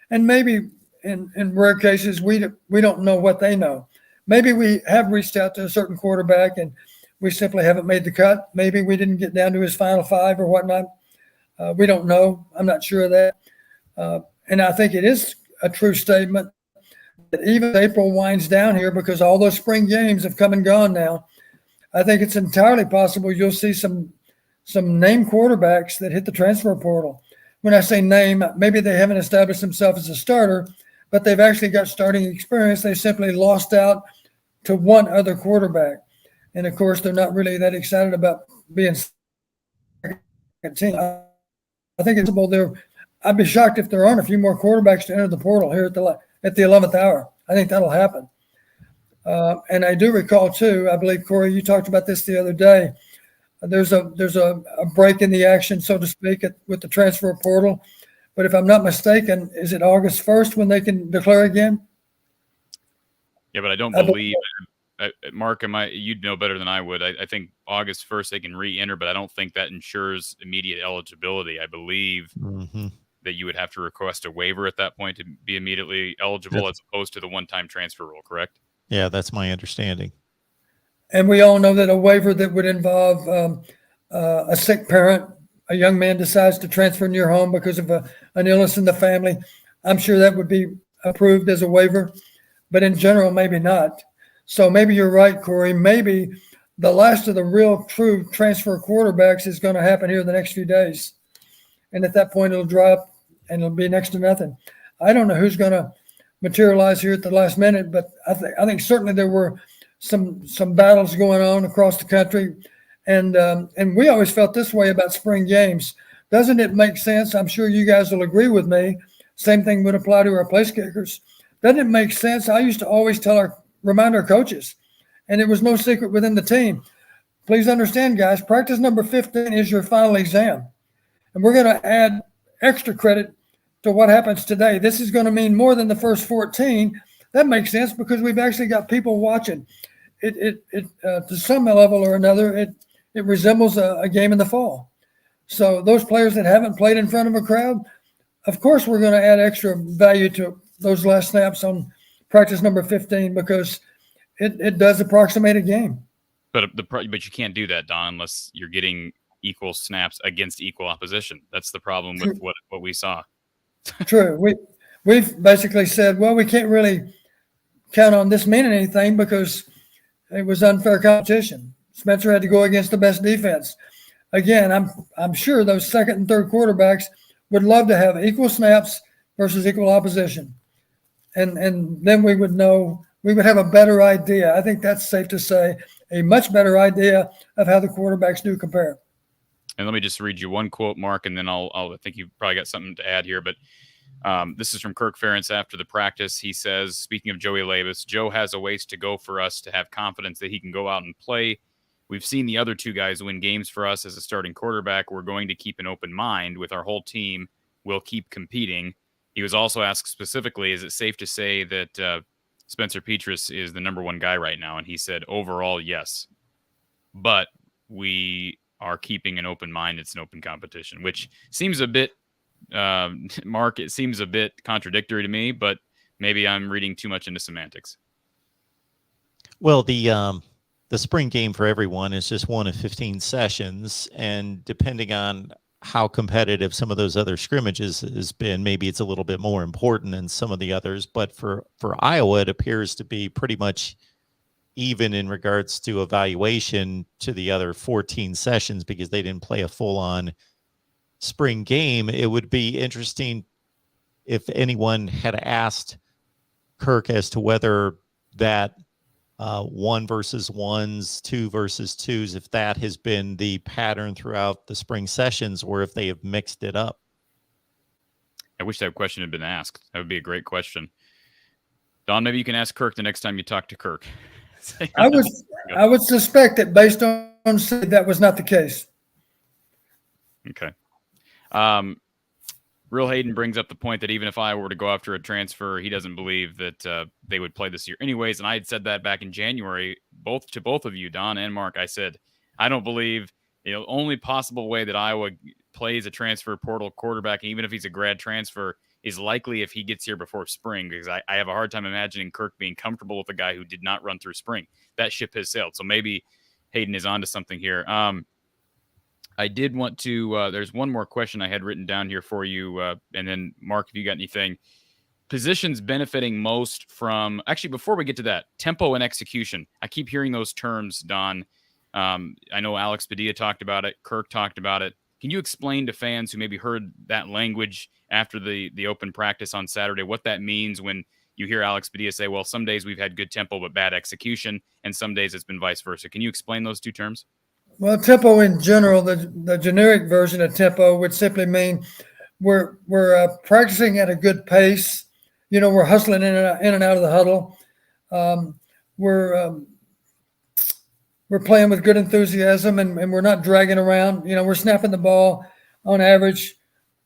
And maybe in rare cases, we don't know what they know. Maybe we have reached out to a certain quarterback and we simply haven't made the cut. Maybe we didn't get down to his final five or whatnot. We don't know. I'm not sure of that. And I think it is a true statement that even April winds down here, because all those spring games have come and gone now, I think it's entirely possible you'll see some name quarterbacks that hit the transfer portal. When I say name, maybe they haven't established themselves as a starter, but they've actually got starting experience. They simply lost out to one other quarterback. And, of course, they're not really that excited about being second team. I think it's there. I'd be shocked if there aren't a few more quarterbacks to enter the portal here at the 11th hour. I think that'll happen. And I do recall, too, I believe, Corey, you talked about this the other day. There's a break in the action, so to speak, with the transfer portal. But if I'm not mistaken, is it August 1st when they can declare again? Yeah, but I don't believe Mark, you'd know better than I would. I think August 1st they can re-enter, but I don't think that ensures immediate eligibility. I believe that you would have to request a waiver at that point to be immediately eligible, as opposed to the one-time transfer rule, correct? Yeah, that's my understanding. And we all know that a waiver that would involve a sick parent, a young man decides to transfer in your home because of an illness in the family, I'm sure that would be approved as a waiver. But in general, maybe not. So maybe you're right, Corey. Maybe the last of the real true transfer quarterbacks is going to happen here in the next few days. And at that point, it'll drop and it'll be next to nothing. I don't know who's going to materialize here at the last minute, but I think certainly there were some battles going on across the country. And we always felt this way about spring games. Doesn't it make sense? I'm sure you guys will agree with me. Same thing would apply to our place kickers. Doesn't it make sense? I used to always remind our coaches, and it was no secret within the team. Please understand, guys, practice number 15 is your final exam. And we're going to add extra credit to what happens today. This is going to mean more than the first 14. That makes sense because we've actually got people watching. It to some level or another, it resembles a game in the fall. So those players that haven't played in front of a crowd, of course we're going to add extra value to those last snaps on practice number 15 because it does approximate a game. But you can't do that, Don, unless you're getting equal snaps against equal opposition. That's the problem with what we saw. True. We've basically said, well, we can't really count on this meaning anything because it was unfair competition. Spencer had to go against the best defense. Again, I'm sure those second and third quarterbacks would love to have equal snaps versus equal opposition. And then we would know, we would have a better idea. I think that's safe to say, a much better idea of how the quarterbacks do compare. And let me just read you one quote, Mark, and then I think you've probably got something to add here. But this is from Kirk Ferentz after the practice. He says, speaking of Joey Levis, Joe has a ways to go for us to have confidence that he can go out and play. We've seen the other two guys win games for us as a starting quarterback. We're going to keep an open mind with our whole team. We'll keep competing. He was also asked specifically, is it safe to say that Spencer Petras is the number one guy right now? And he said, overall, yes. But we are keeping an open mind. It's an open competition, which seems a bit, Mark, it seems a bit contradictory to me, but maybe I'm reading too much into semantics. Well, the spring game for everyone is just one of 15 sessions, and depending on how competitive some of those other scrimmages has been, maybe it's a little bit more important than some of the others. But for Iowa, it appears to be pretty much even in regards to evaluation to the other 14 sessions because they didn't play a full-on spring game. It would be interesting if anyone had asked Kirk as to whether that 1 versus 1s, 2 versus 2s, if that has been the pattern throughout the spring sessions or if they have mixed it up. I wish that question had been asked. That would be a great question. Don, maybe you can ask Kirk the next time you talk to Kirk. I would suspect that based on that was not the case. Okay. Real Hayden brings up the point that even if I were to go after a transfer, he doesn't believe that they would play this year anyways. And I had said that back in January, to both of you, Don and Mark. I said, I don't believe the only possible way that Iowa plays a transfer portal quarterback, even if he's a grad transfer, is likely if he gets here before spring, because I have a hard time imagining Kirk being comfortable with a guy who did not run through spring. That ship has sailed. So maybe Hayden is onto something here. I did want to, there's one more question I had written down here for you. And then Mark, if you got anything, positions benefiting most from, actually, before we get to that, tempo and execution. I keep hearing those terms, Don. I know Alex Padilla talked about it. Kirk talked about it. Can you explain to fans who maybe heard that language after the open practice on Saturday, what that means when you hear Alex Padilla say, well, some days we've had good tempo but bad execution, and some days it's been vice versa. Can you explain those two terms? Well, tempo in general, the generic version of tempo would simply mean we're practicing at a good pace. You know, we're hustling in and out of the huddle. We're playing with good enthusiasm, and we're not dragging around. You know, we're snapping the ball on average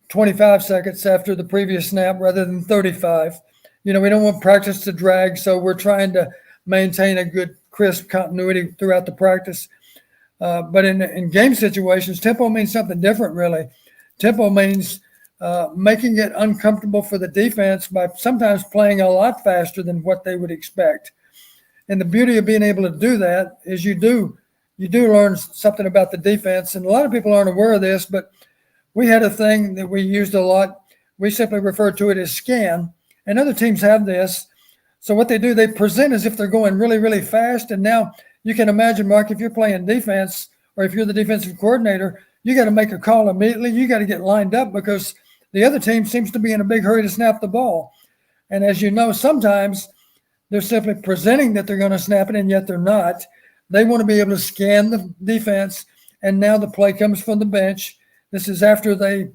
25 seconds after the previous snap rather than 35. You know, we don't want practice to drag, so we're trying to maintain a good, crisp continuity throughout the practice. But in game situations, tempo means something different, really. Tempo means making it uncomfortable for the defense by sometimes playing a lot faster than what they would expect. And the beauty of being able to do that is you do learn something about the defense. And a lot of people aren't aware of this, but we had a thing that we used a lot. We simply refer to it as scan, and other teams have this. So what they do, they present as if they're going really, really fast. And now you can imagine, Mark, if you're playing defense or if you're the defensive coordinator, you got to make a call immediately. You got to get lined up because the other team seems to be in a big hurry to snap the ball. And as you know, sometimes they're simply presenting that they're going to snap it, and yet they're not. They want to be able to scan the defense, and now the play comes from the bench. This is after they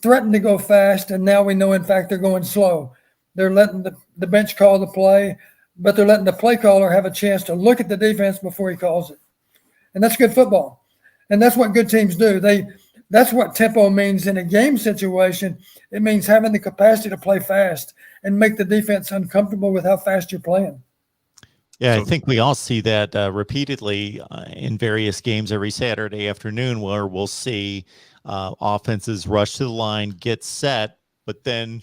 threaten to go fast, and now we know, in fact, they're going slow. They're letting the bench call the play, but they're letting the play caller have a chance to look at the defense before he calls it. And that's good football. And that's what good teams do. That's what tempo means in a game situation. It means having the capacity to play fast and make the defense uncomfortable with how fast you're playing. Yeah, I think we all see that repeatedly in various games every Saturday afternoon where we'll see offenses rush to the line, get set, but then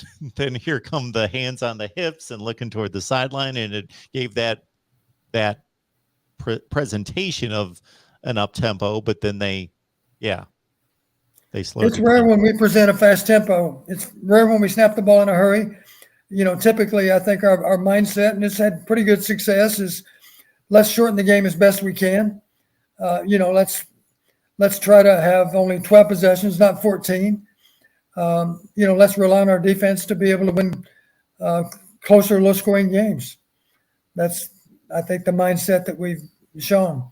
here come the hands on the hips and looking toward the sideline, and it gave that presentation of an up tempo, but then they slow. It's rare when we present a fast tempo. It's rare when we snap the ball in a hurry. You know, typically I think our mindset, and it's had pretty good success, is let's shorten the game as best we can. Let's try to have only 12 possessions, not 14. Let's rely on our defense to be able to win closer, low-scoring games. That's, I think, the mindset that we've shown.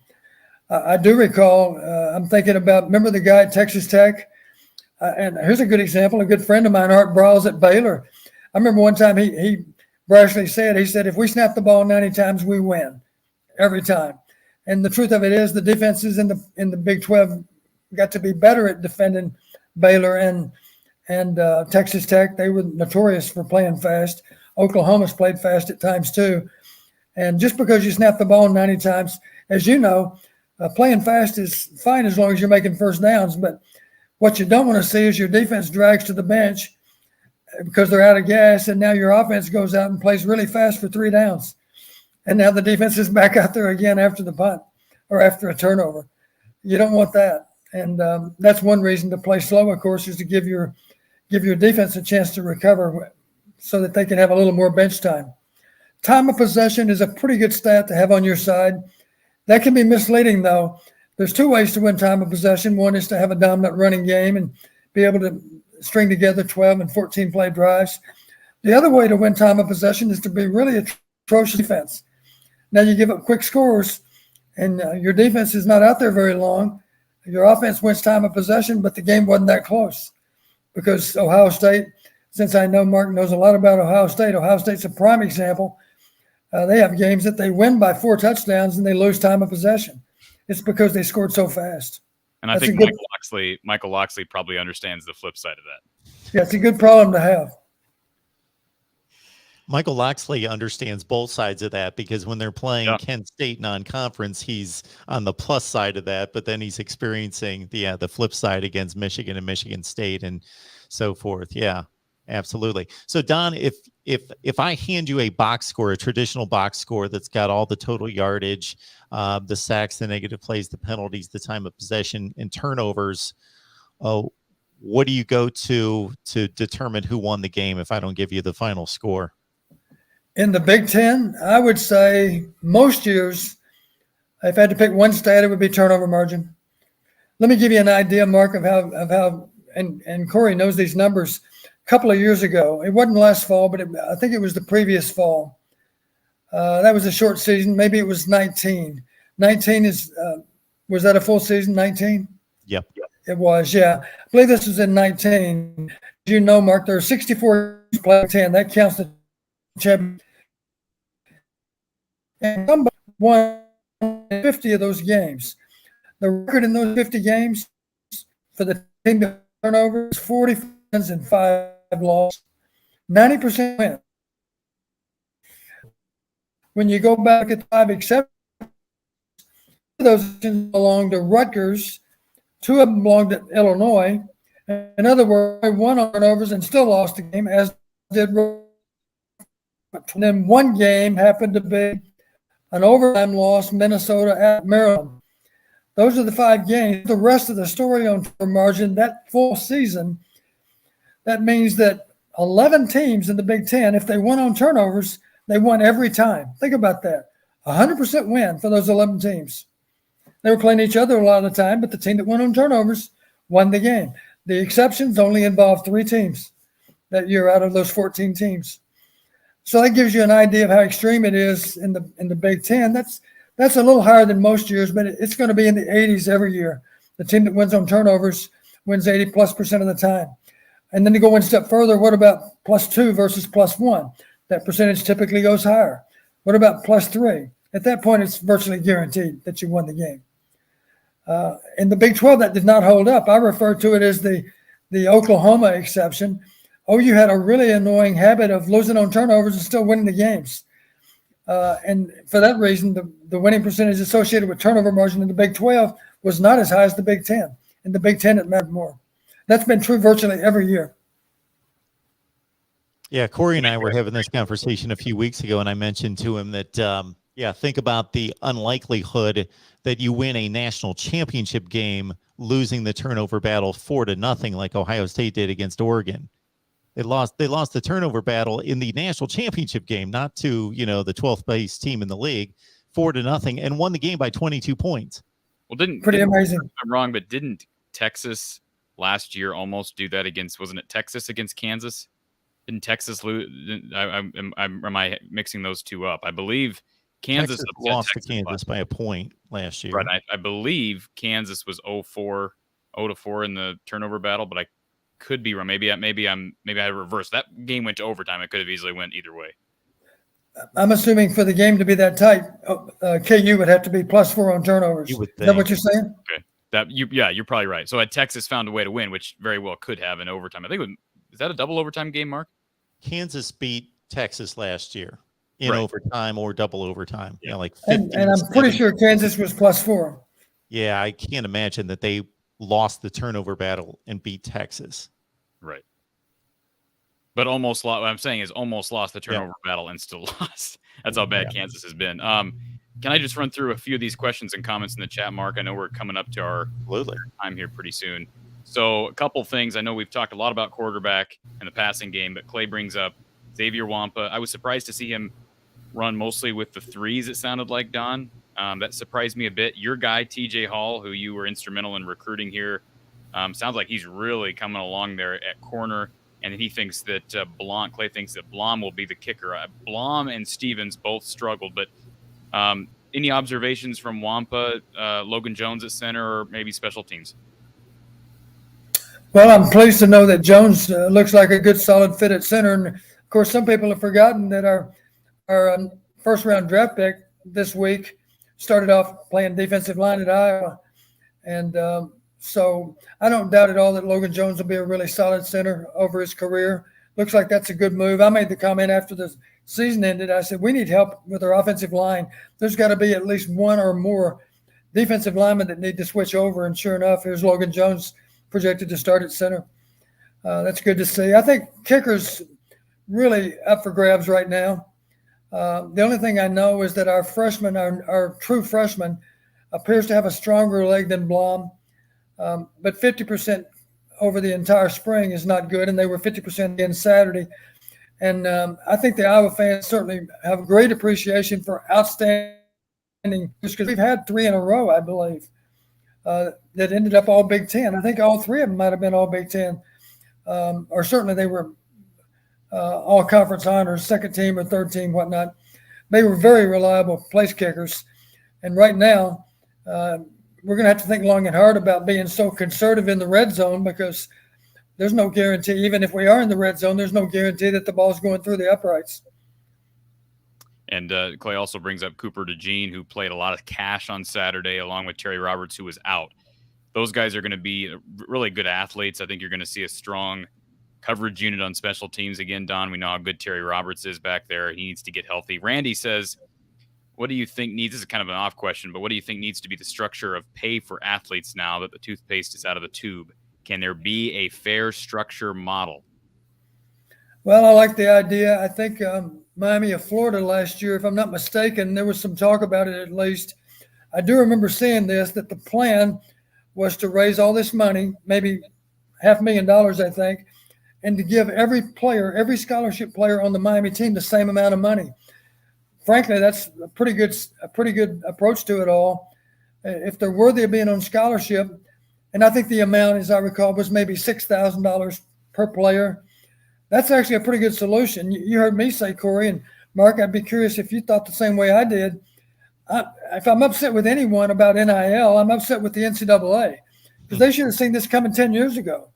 I do recall, I'm thinking about, remember the guy at Texas Tech? And here's a good example. A good friend of mine, Art Brawls at Baylor. I remember one time he brashly said, if we snap the ball 90 times, we win every time. And the truth of it is the defenses in the Big 12 got to be better at defending Baylor and Texas Tech. They were notorious for playing fast. Oklahoma's played fast at times too. And just because you snap the ball 90 times, as you know, playing fast is fine as long as you're making first downs. But what you don't want to see is your defense drags to the bench because they're out of gas, and now your offense goes out and plays really fast for 3 downs. And now the defense is back out there again after the punt or after a turnover. You don't want that. And that's one reason to play slow, of course, is to give your defense a chance to recover so that they can have a little more bench time. Time of possession is a pretty good stat to have on your side. That can be misleading, though. There's 2 ways to win time of possession. One is to have a dominant running game and be able to string together 12 and 14 play drives. The other way to win time of possession is to be really atrocious defense. Now you give up quick scores and your defense is not out there very long. Your offense wins time of possession, but the game wasn't that close because Ohio State, since I know Mark knows a lot about Ohio State's a prime example. They have games that they win by 4 touchdowns and they lose time of possession. It's because they scored so fast. And I think Michael Locksley probably understands the flip side of that. Yeah, it's a good problem to have. Michael Locksley understands both sides of that because when they're playing Kent State non-conference, he's on the plus side of that, but then he's experiencing the flip side against Michigan and Michigan State and so forth. Yeah, absolutely. So Don, if I hand you a box score, a traditional box score that's got all the total yardage, the sacks, the negative plays, the penalties, the time of possession, and turnovers, what do you go to determine who won the game if I don't give you the final score? In the Big Ten, I would say most years, if I had to pick one stat, it would be turnover margin. Let me give you an idea, Mark, of how and Corey knows these numbers. A couple of years ago, it wasn't last fall, but I think it was the previous fall. That was a short season. Maybe it was 19. 19 was that a full season, 19? Yep. It was, yeah. I believe this was in 19. As you know, Mark, there are 64 playing 10. That counts the champion. And somebody won 50 of those games. The record in those 50 games for the team to turnover is 40 wins and 5 losses. 90% win. When you go back at 5 exceptions, those belong to Rutgers, 2 of them belonged to Illinois. In other words, 1 on turnovers and still lost the game, as did Rutgers. And then 1 game happened to be an overtime loss, Minnesota at Maryland. Those are the 5 games. The rest of the story on turnover margin, that full season, that means that 11 teams in the Big Ten, if they won on turnovers, they won every time. Think about that. 100% win for those 11 teams. They were playing each other a lot of the time, but the team that won on turnovers won the game. The exceptions only involved 3 teams that year out of those 14 teams. So that gives you an idea of how extreme it is in the Big Ten. That's a little higher than most years, but it's going to be in the 80s every year. The team that wins on turnovers wins 80+% of the time. And then to go one step further, what about +2 versus +1? That percentage typically goes higher. What about +3? At that point, it's virtually guaranteed that you won the game. In the Big 12, that did not hold up. I refer to it as the Oklahoma exception. OU had a really annoying habit of losing on turnovers and still winning the games. And for that reason, the winning percentage associated with turnover margin in the Big 12 was not as high as the Big 10. In the Big 10, it mattered more. That's been true virtually every year. Yeah, Corey and I were having this conversation a few weeks ago, and I mentioned to him that, think about the unlikelihood that you win a national championship game losing the turnover battle 4-0 like Ohio State did against Oregon. They lost the turnover battle in the national championship game, not to, the 12th place team in the league, 4-0 and won the game by 22 points. Well, pretty amazing. I'm wrong, but didn't Texas last year almost do that against? Wasn't it Texas against Kansas? Didn't Texas lose? Am I mixing those two up? I believe Kansas lost to Kansas by a point last year. Right. I believe Kansas was 0-4 in the turnover battle, but I could be wrong. Maybe I reversed. That game went to overtime. It could have easily went either way. I'm assuming for the game to be that tight, KU would have to be +4 on turnovers. You would think. Is that what you're saying? Okay. You're probably right. So had Texas found a way to win, which very well could have in overtime. I think is that a double overtime game, Mark? Kansas beat Texas last year in overtime or double overtime. Yeah. You know, like 50, and I'm pretty sure Kansas was +4. Yeah, I can't imagine that they lost the turnover battle and beat Texas. Right. But almost lost. What I'm saying is almost lost the turnover battle and still lost. That's how bad Kansas has been. Can I just run through a few of these questions and comments in the chat, Mark? I know we're coming up to our time here pretty soon. So a couple things. I know we've talked a lot about quarterback and the passing game, but Clay brings up Xavier Wampa. I was surprised to see him run mostly with the threes, it sounded like, Don. That surprised me a bit. Your guy, TJ Hall, who you were instrumental in recruiting here, sounds like he's really coming along there at corner. And he thinks that Clay thinks that Blom will be the kicker. Blom and Stevens both struggled, but any observations from Wampa, Logan Jones at center, or maybe special teams? Well, I'm pleased to know that Jones looks like a good, solid fit at center. And, of course, some people have forgotten that our first-round draft pick this week started off playing defensive line at Iowa. And so I don't doubt at all that Logan Jones will be a really solid center over his career. Looks like that's a good move. I made the comment after the season ended. I said, we need help with our offensive line. There's got to be at least one or more defensive linemen that need to switch over. And sure enough, here's Logan Jones projected to start at center. That's good to see. I think kicker's really up for grabs right now. The only thing I know is that our freshman, our true freshman, appears to have a stronger leg than Blom. But 50% over the entire spring is not good, and they were 50% again Saturday. And I think the Iowa fans certainly have great appreciation for outstanding, because we've had 3 in a row, I believe, that ended up all Big Ten. I think all 3 of them might have been all Big Ten, or certainly they were all conference honors, second team or third team, whatnot. They were very reliable place kickers. And right now, we're going to have to think long and hard about being so conservative in the red zone, because there's no guarantee, even if we are in the red zone, there's no guarantee that the ball's going through the uprights. And Clay also brings up Cooper DeJean, who played a lot of cash on Saturday, along with Terry Roberts, who was out. Those guys are going to be really good athletes. I think you're going to see a strong coverage unit on special teams. Again, Don, we know how good Terry Roberts is back there. He needs to get healthy. Randy says, what do you think needs, this is kind of an off question, but what do you think needs to be the structure of pay for athletes now that the toothpaste is out of the tube? Can there be a fair structure model? Well, I like the idea. I think Miami of Florida last year, if I'm not mistaken, there was some talk about it at least. I do remember seeing this, that the plan was to raise all this money, maybe $500,000, I think, and to give every player, every scholarship player on the Miami team the same amount of money. Frankly, that's a pretty good approach to it all. If they're worthy of being on scholarship, and I think the amount, as I recall, was maybe $6,000 per player. That's actually a pretty good solution. You heard me say, Corey and Mark, I'd be curious if you thought the same way I did. If I'm upset with anyone about NIL, I'm upset with the NCAA, because they should have seen this coming 10 years ago.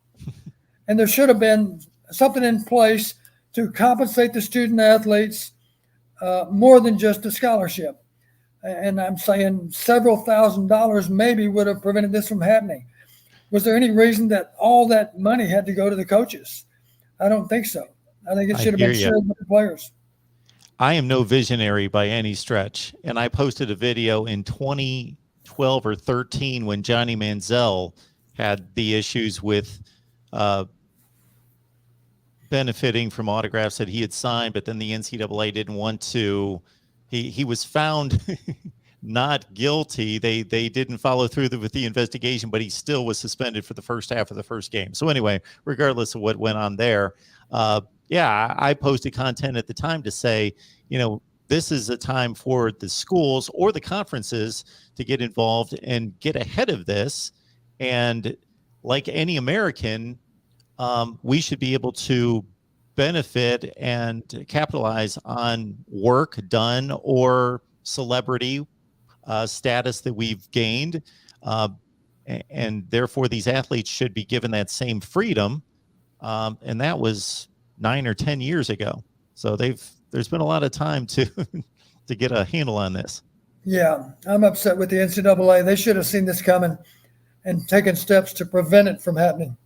And there should have been something in place to compensate the student athletes more than just a scholarship. And I'm saying several $1,000s maybe would have prevented this from happening. Was there any reason that all that money had to go to the coaches? I don't think so. I think it should have been shared with the players. I am no visionary by any stretch. And I posted a video in 2012 or 13 when Johnny Manziel had the issues with benefiting from autographs that he had signed, but then the NCAA didn't want to. He was found not guilty. They didn't follow through with the investigation, but he still was suspended for the first half of the first game. So anyway, regardless of what went on there, I posted content at the time to say, this is a time for the schools or the conferences to get involved and get ahead of this. And like any American, we should be able to benefit and capitalize on work done or celebrity status that we've gained. And therefore, these athletes should be given that same freedom. And that was 9 or 10 years ago. So there's been a lot of time to to get a handle on this. Yeah, I'm upset with the NCAA. They should have seen this coming and taken steps to prevent it from happening.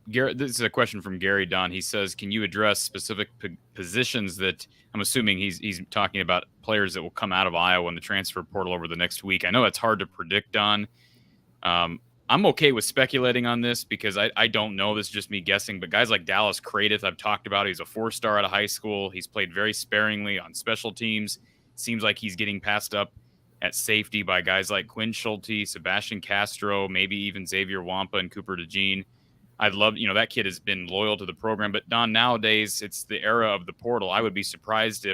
Gary, this is a question from Gary Don. He says, can you address specific positions that I'm assuming he's talking about players that will come out of Iowa in the transfer portal over the next week? I know it's hard to predict, Don. I'm okay with speculating on this because I don't know. This is just me guessing. But guys like Dallas Cradith, I've talked about. He's a 4-star out of high school. He's played very sparingly on special teams. Seems like he's getting passed up at safety by guys like Quinn Schulte, Sebastian Castro, maybe even Xavier Wampa and Cooper DeJean. I'd love, that kid has been loyal to the program. But, Don, nowadays it's the era of the portal. I would be surprised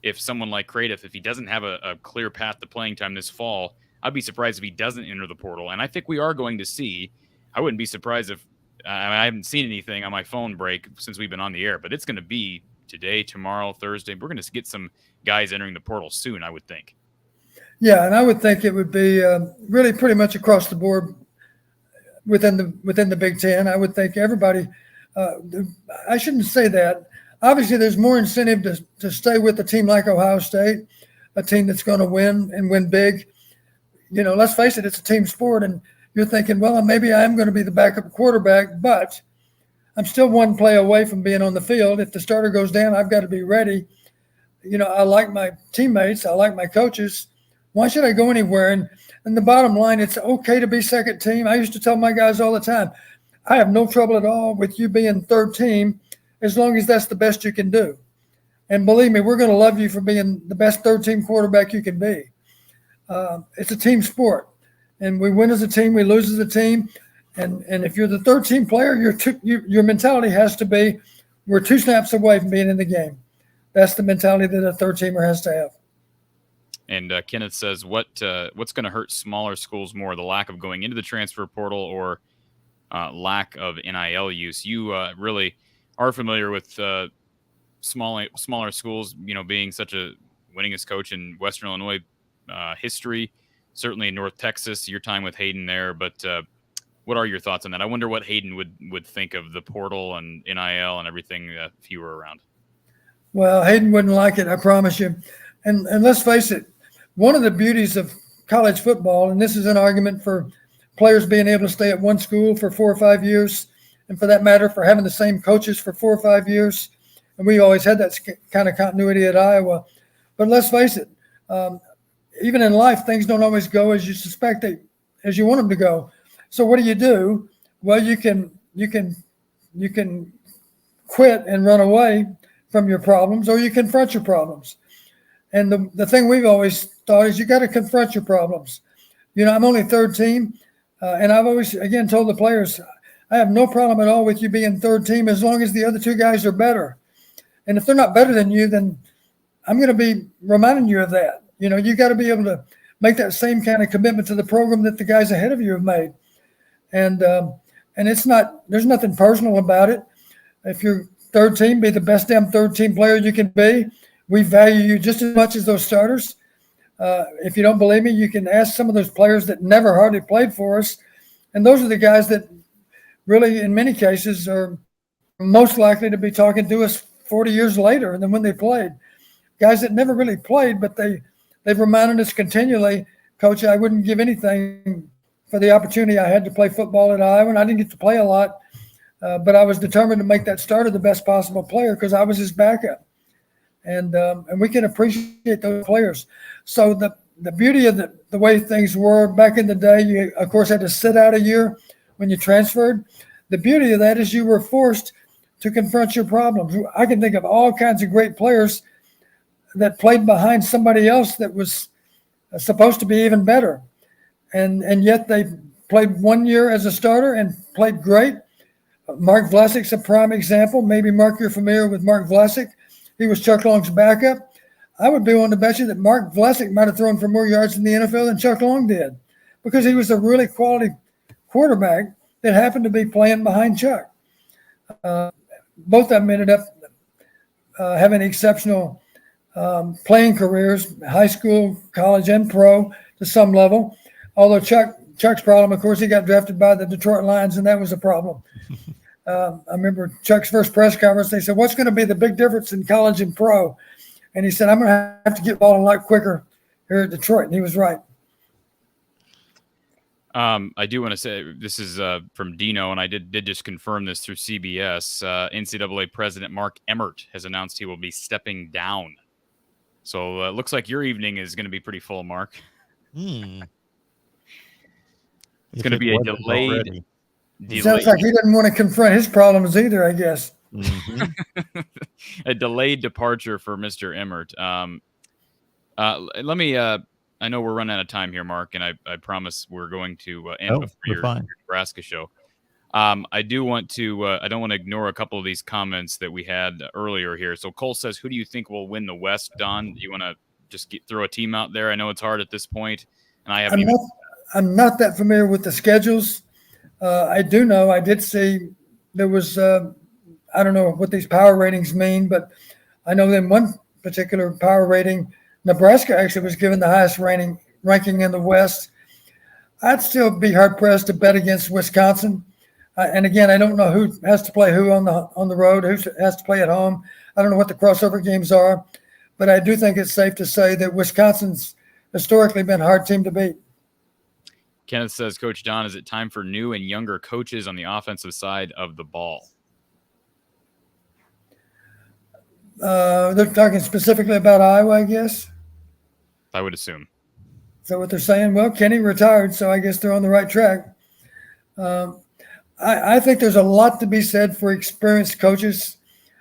if someone like Cradith, if he doesn't have a clear path to playing time this fall, I'd be surprised if he doesn't enter the portal. And I think we are going to see. I wouldn't be surprised if I haven't seen anything on my phone break since we've been on the air, but it's going to be today, tomorrow, Thursday. We're going to get some guys entering the portal soon, I would think. Yeah, and I would think it would be really pretty much across the board within the Big Ten. I would think everybody. I shouldn't say that. Obviously, there's more incentive to stay with a team like Ohio State, a team that's going to win and win big. Let's face it, it's a team sport, and you're thinking, well, maybe I am going to be the backup quarterback, but I'm still one play away from being on the field. If the starter goes down, I've got to be ready. I like my teammates. I like my coaches. Why should I go anywhere? And the bottom line, it's okay to be second team. I used to tell my guys all the time, I have no trouble at all with you being third team as long as that's the best you can do. And believe me, we're going to love you for being the best third team quarterback you can be. It's a team sport, and we win as a team, we lose as a team. And if you're the third team player, your mentality has to be, we're 2 snaps away from being in the game. That's the mentality that a third teamer has to have. And Kenneth says, what's going to hurt smaller schools more, the lack of going into the transfer portal or lack of NIL use? You really are familiar with smaller schools, being such a winningest coach in Western Illinois history, certainly in North Texas, your time with Hayden there. But what are your thoughts on that? I wonder what Hayden would think of the portal and NIL and everything if you were around. Well, Hayden wouldn't like it, I promise you. And let's face it, one of the beauties of college football, and this is an argument for players being able to stay at one school for 4 or 5 years, and for that matter, for having the same coaches for 4 or 5 years. And we always had that kind of continuity at Iowa. But let's face it, even in life, things don't always go as you suspect as you want them to go. So what do? Well, you can quit and run away from your problems, or you confront your problems. And the thing we've always thought is you got to confront your problems. I'm only third team, and I've always, again, told the players, I have no problem at all with you being third team as long as the other 2 guys are better. And if they're not better than you, then I'm going to be reminding you of that. You got to be able to make that same kind of commitment to the program that the guys ahead of you have made. And it's not, there's nothing personal about it. If you're third team, be the best damn third team player you can be. We value you just as much as those starters. If you don't believe me, you can ask some of those players that never hardly played for us. And those are the guys that really, in many cases, are most likely to be talking to us 40 years later than when they played. Guys that never really played, but they've reminded us continually, Coach, I wouldn't give anything for the opportunity I had to play football at Iowa. And I didn't get to play a lot, but I was determined to make that starter the best possible player because I was his backup. And we can appreciate those players. So the beauty of the way things were back in the day, you, of course, had to sit out a year when you transferred. The beauty of that is you were forced to confront your problems. I can think of all kinds of great players that played behind somebody else that was supposed to be even better. And yet they played 1 year as a starter and played great. Mark Vlasic's a prime example. Maybe, Mark, you're familiar with Mark Vlasic. he was Chuck Long's backup, I would be willing to bet you that Mark Vlasic might have thrown for more yards in the NFL than Chuck Long did, because he was a really quality quarterback that happened to be playing behind Chuck. Both of them ended up having exceptional playing careers, high school, college, and pro to some level. Although Chuck's problem, of course, he got drafted by the Detroit Lions, and that was a problem. I remember Chuck's first press conference. They said, "What's going to be the big difference in college and pro?" And he said, "I'm going to have to get ball a lot quicker here at Detroit." And he was right. I do want to say this is from Dino, and I did just confirm this through CBS. NCAA President Mark Emmert has announced he will be stepping down. So it looks like your evening is going to be pretty full, Mark. It's going to be a delayed. Sounds like he didn't want to confront his problems either, I guess. Mm-hmm. A delayed departure for Mr. Emmert. Let me. I know we're running out of time here, Mark, and I promise we're going to end before your Nebraska show. I do want to. I don't want to ignore a couple of these comments that we had earlier here. So Cole says, "Who do you think will win the West, Don? Do you want to just throw a team out there? I know it's hard at this point, and I haven't. I'm not that familiar with the schedules. I do know. I did see there was. I don't know what these power ratings mean, but I know in one particular power rating, Nebraska actually was given the highest ranking in the West. I'd still be hard pressed to bet against Wisconsin. And again, I don't know who has to play who on the road, who has to play at home. I don't know what the crossover games are, but I do think it's safe to say that Wisconsin's historically been a hard team to beat. Kenneth says, Coach Don, is it time for new and younger coaches on the offensive side of the ball? They're talking specifically about Iowa, I guess. I would assume. Is that what they're saying? Well, Kenny retired, so I guess they're on the right track. I think there's a lot to be said for experienced coaches.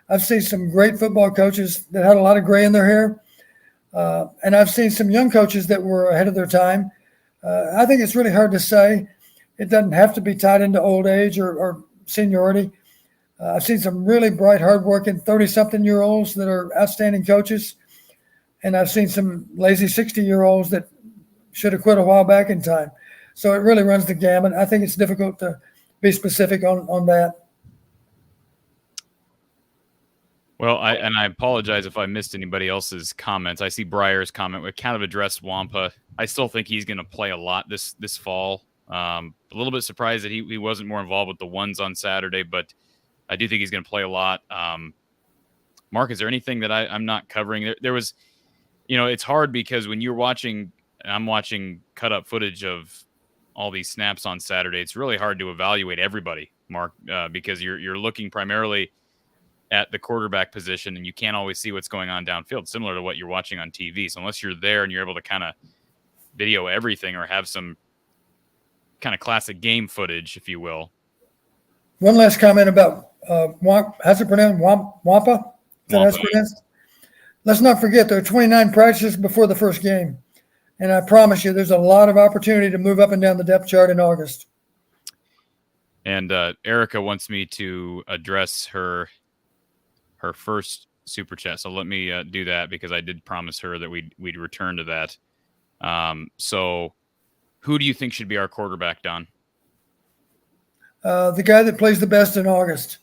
I've seen some great football coaches that had a lot of gray in their hair. And I've seen some young coaches that were ahead of their time. I think it's really hard to say. It doesn't have to be tied into old age or seniority. I've seen some really bright, hardworking 30-something-year-olds that are outstanding coaches. And I've seen some lazy 60-year-olds that should have quit a while back in time. So it really runs the gamut. I think it's difficult to be specific on that. Well, I apologize if I missed anybody else's comments. I see Breyer's comment. We kind of addressed Wampa. I still think he's going to play a lot this fall. A little bit surprised that he wasn't more involved with the ones on Saturday, but I do think he's going to play a lot. Mark, is there anything that I'm not covering? There was, it's hard because when you're watching, and I'm watching cut up footage of all these snaps on Saturday, it's really hard to evaluate everybody, Mark, because you're looking primarily at the quarterback position and you can't always see what's going on downfield, similar to what you're watching on TV. So unless you're there and you're able to kind of video everything or have some kind of classic game footage, if you will. One last comment about how's it pronounced? Wampa? Is that how it's pronounced? Let's not forget there are 29 practices before the first game. And I promise you there's a lot of opportunity to move up and down the depth chart in August. And Erica wants me to address her first super chat. So let me do that because I did promise her that we'd return to that. So who do you think should be our quarterback, Don? The guy that plays the best in August.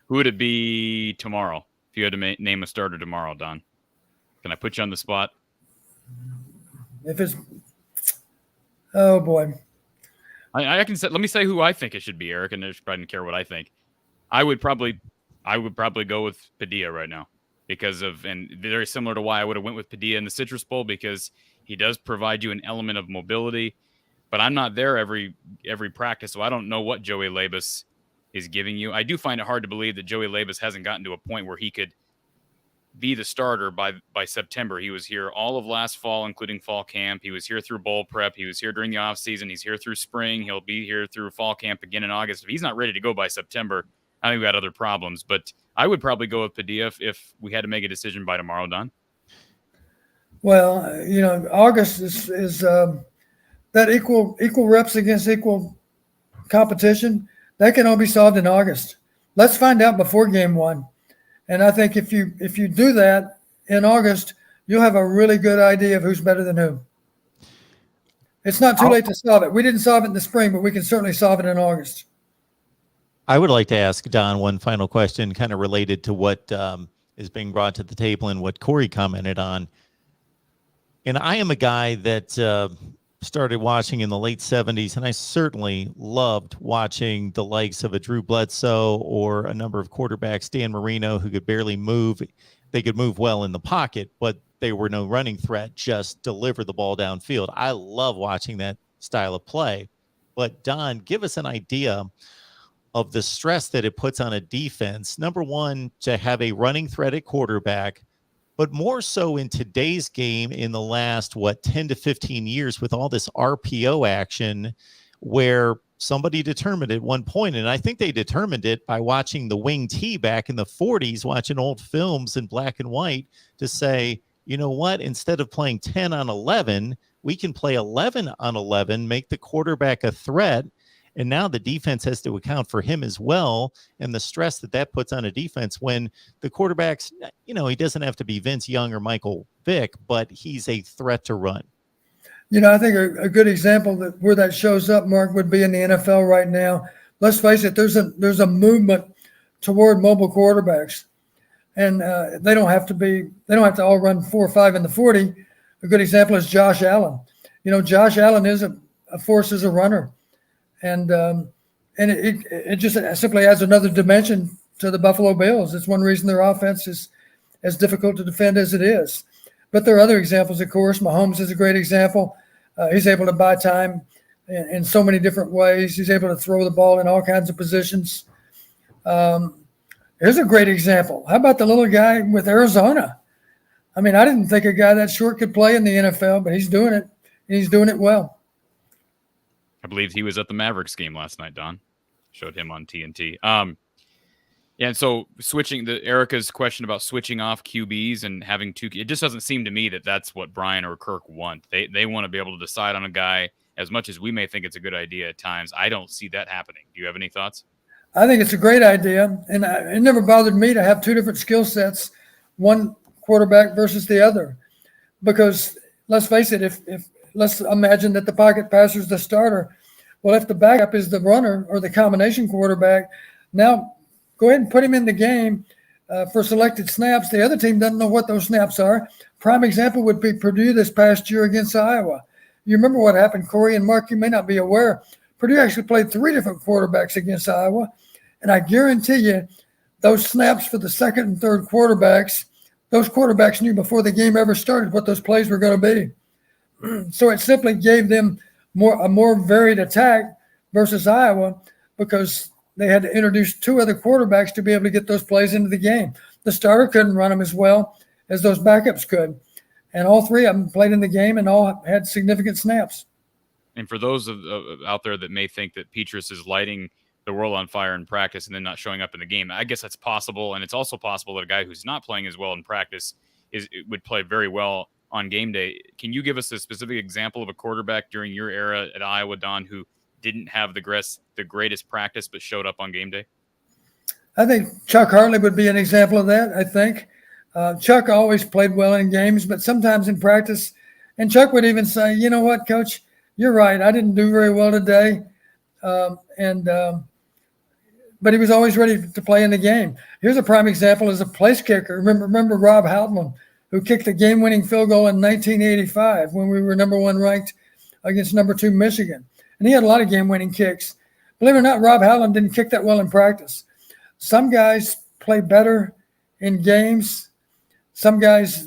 Who would it be tomorrow? If you had to name a starter tomorrow, Don, can I put you on the spot? Oh boy. I can say, let me say who I think it should be, Eric, and I probably don't care what I think. I would probably go with Padilla right now and very similar to why I would have went with Padilla in the Citrus Bowl, because he does provide you an element of mobility, but I'm not there every practice, so I don't know what Joey Labus is giving you. I do find it hard to believe that Joey Labus hasn't gotten to a point where he could be the starter by September. He was here all of last fall, including fall camp. He was here through bowl prep. He was here during the offseason. He's here through spring. He'll be here through fall camp again in August. If he's not ready to go by September, I think we got other problems. But I would probably go with Padilla if we had to make a decision by tomorrow, Don. Well, August is that equal reps against equal competition. That can all be solved in August. Let's find out before game one. And I think if you do that in August, you'll have a really good idea of who's better than who. It's not too late to solve it. We didn't solve it in the spring, but we can certainly solve it in August. I would like to ask Don one final question, kind of related to what is being brought to the table and what Corey commented on. And I am a guy that started watching in the late 70s, and I certainly loved watching the likes of a Drew Bledsoe or a number of quarterbacks, Dan Marino, who could barely move. They could move well in the pocket, but they were no running threat, just deliver the ball downfield. I love watching that style of play. But Don, give us an idea of the stress that it puts on a defense. Number one, to have a running threat at quarterback, but more so in today's game in the last, 10 to 15 years with all this RPO action where somebody determined at one point, and I think they determined it by watching the wing T back in the 40s, watching old films in black and white to say, you know what, instead of playing 10 on 11, we can play 11 on 11, make the quarterback a threat. And now the defense has to account for him as well, and the stress that puts on a defense when the quarterback's, he doesn't have to be Vince Young or Michael Vick, but he's a threat to run. I think a good example where that shows up, Mark, would be in the NFL right now. Let's face it, there's a movement toward mobile quarterbacks, and they don't have to all run 4 or 5 in the 40. A good example is Josh Allen. Josh Allen is a force as a runner. And it just simply adds another dimension to the Buffalo Bills. It's one reason their offense is as difficult to defend as it is. But there are other examples, of course. Mahomes is a great example. He's able to buy time in so many different ways. He's able to throw the ball in all kinds of positions. Here's a great example. How about the little guy with Arizona? I mean, I didn't think a guy that short could play in the NFL, but he's doing it, and he's doing it well. I believe he was at the Mavericks game last night, Don. Showed him on TNT. And so switching Erica's question about switching off QBs and having two, it just doesn't seem to me that that's what Brian or Kirk want. They want to be able to decide on a guy as much as we may think it's a good idea at times. I don't see that happening. Do you have any thoughts? I think it's a great idea. And it never bothered me to have two different skill sets, one quarterback versus the other. Because let's face it, if let's imagine that the pocket passer is the starter. Well, if the backup is the runner or the combination quarterback, now go ahead and put him in the game for selected snaps. The other team doesn't know what those snaps are. Prime example would be Purdue this past year against Iowa. You remember what happened, Corey and Mark, you may not be aware. Purdue actually played 3 different quarterbacks against Iowa. And I guarantee you those snaps for the second and third quarterbacks, those quarterbacks knew before the game ever started what those plays were going to be. So it simply gave them a more varied attack versus Iowa because they had to introduce 2 other quarterbacks to be able to get those plays into the game. The starter couldn't run them as well as those backups could. And all 3 of them played in the game and all had significant snaps. And for those out there that may think that Petrus is lighting the world on fire in practice and then not showing up in the game, I guess that's possible. And it's also possible that a guy who's not playing as well in practice would play very well on game day. Can you give us a specific example of a quarterback during your era at Iowa, Don, who didn't have the greatest practice but showed up on game day? I think Chuck Hartley would be an example of that, I think. Chuck always played well in games, but sometimes in practice. And Chuck would even say, you know what, Coach, you're right. I didn't do very well today. But he was always ready to play in the game. Here's a prime example as a place kicker. Remember Rob Haltman, who kicked the game-winning field goal in 1985 when we were number 1 ranked against number 2 Michigan. And he had a lot of game-winning kicks. Believe it or not, Rob Haltman didn't kick that well in practice. Some guys play better in games. Some guys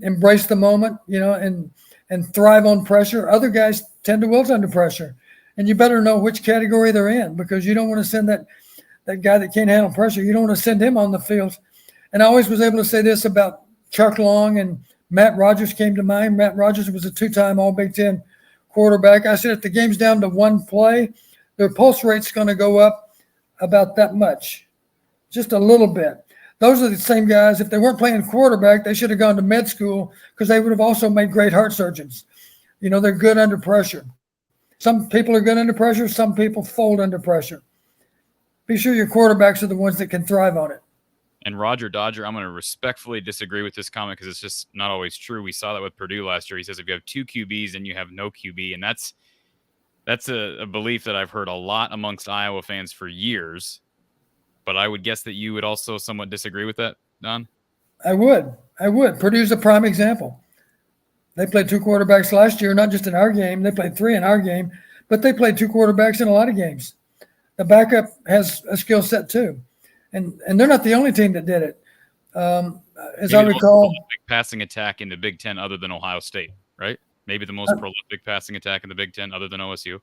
embrace the moment, and thrive on pressure. Other guys tend to wilt under pressure. And you better know which category they're in because you don't want to send that guy that can't handle pressure. You don't want to send him on the field. And I always was able to say this about Chuck Long, and Matt Rogers came to mind. Matt Rogers was a 2-time All-Big Ten quarterback. I said if the game's down to 1 play, their pulse rate's going to go up about that much, just a little bit. Those are the same guys. If they weren't playing quarterback, they should have gone to med school because they would have also made great heart surgeons. They're good under pressure. Some people are good under pressure. Some people fold under pressure. Be sure your quarterbacks are the ones that can thrive on it. And Roger Dodger, I'm going to respectfully disagree with this comment because it's just not always true. We saw that with Purdue last year. He says if you have 2 QBs, then you have no QB. And that's a belief that I've heard a lot amongst Iowa fans for years. But I would guess that you would also somewhat disagree with that, Don? I would. Purdue's a prime example. They played 2 quarterbacks last year, not just in our game. They played 3 in our game, but they played 2 quarterbacks in a lot of games. The backup has a skill set too. And they're not the only team that did it. As I recall, big passing attack in the Big Ten other than Ohio State, right? Maybe the most prolific passing attack in the Big Ten other than OSU.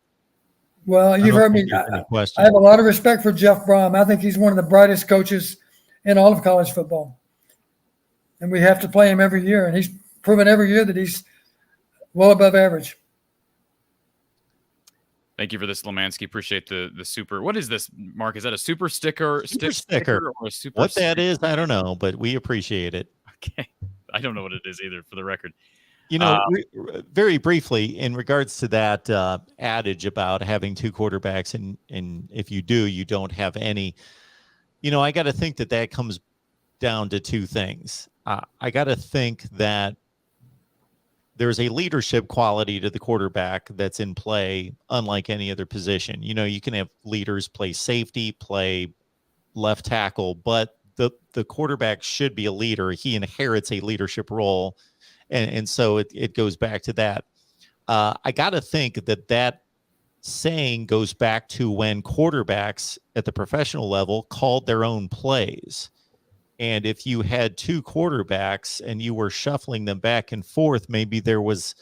Well, you've heard me. I have a lot of respect for Jeff Brom. I think he's one of the brightest coaches in all of college football. And we have to play him every year. And he's proven every year that he's well above average. Thank you for this, Lemansky. Appreciate the super. What is this, Mark? Is that a super sticker? Sticker or a super what sticker? That is, I don't know, but we appreciate it. Okay. I don't know what it is either, for the record. Very briefly, in regards to that adage about having 2 quarterbacks, and if you do, you don't have any. I got to think that comes down to 2 things. I got to think that there's a leadership quality to the quarterback that's in play, unlike any other position. You can have leaders play safety, play left tackle, but the quarterback should be a leader. He inherits a leadership role. And so it goes back to that. I got to think that saying goes back to when quarterbacks at the professional level called their own plays. And if you had 2 quarterbacks and you were shuffling them back and forth, maybe there was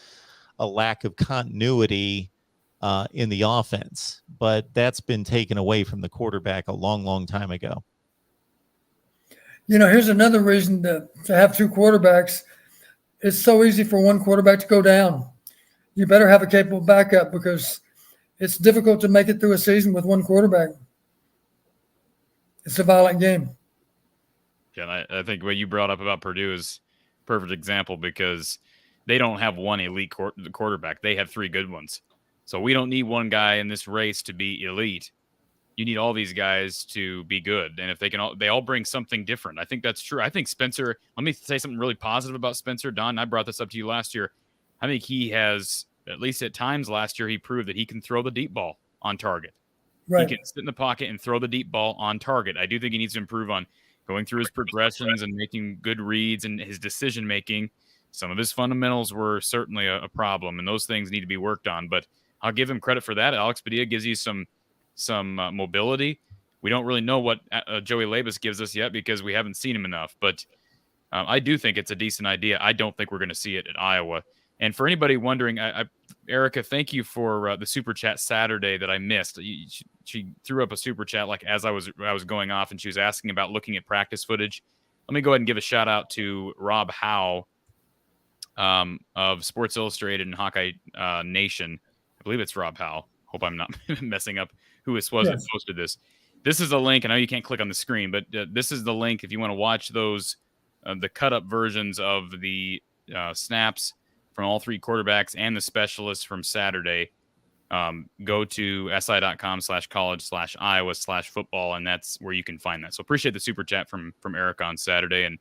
a lack of continuity in the offense. But that's been taken away from the quarterback a long, long time ago. Here's another reason to have 2 quarterbacks. It's so easy for one quarterback to go down. You better have a capable backup because it's difficult to make it through a season with one quarterback. It's a violent game. Yeah, I think what you brought up about Purdue is a perfect example because they don't have one elite quarterback. They have 3 good ones. So we don't need one guy in this race to be elite. You need all these guys to be good. And if they all bring something different. I think that's true. I think Spencer, let me say something really positive about Spencer. Don, I brought this up to you last year. I think he has, at least at times last year, he proved that he can throw the deep ball on target. Right. He can sit in the pocket and throw the deep ball on target. I do think he needs to improve on going through his progressions and making good reads and his decision-making. Some of his fundamentals were certainly a problem, and those things need to be worked on. But I'll give him credit for that. Alex Padilla gives you some mobility. We don't really know what Joey Labus gives us yet because we haven't seen him enough. But I do think it's a decent idea. I don't think we're going to see it at Iowa. And for anybody wondering, Erica, thank you for the super chat Saturday that I missed. She threw up a super chat like as I was going off, and she was asking about looking at practice footage. Let me go ahead and give a shout out to Rob Howe of Sports Illustrated and Hawkeye Nation. I believe it's Rob Howe. Hope I'm not messing up who posted this. This is a link. I know you can't click on the screen, but this is the link if you want to watch those the cut up versions of the snaps from all 3 quarterbacks and the specialists from Saturday. Go to si.com/college/Iowa/football, and that's where you can find that. So appreciate the super chat from Eric on Saturday. And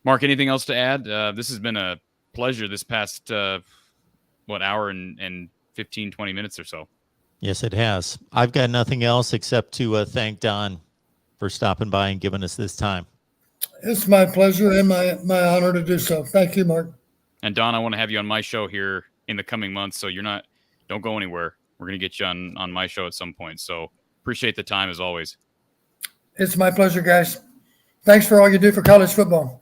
Mark, anything else to add? This has been a pleasure this past hour and 15, 20 minutes or so. Yes, it has. I've got nothing else except to thank Don for stopping by and giving us this time. It's my pleasure and my honor to do so. Thank you, Mark. And Don, I want to have you on my show here in the coming months, so don't go anywhere. We're going to get you on my show at some point. So appreciate the time as always. It's my pleasure, guys. Thanks for all you do for college football.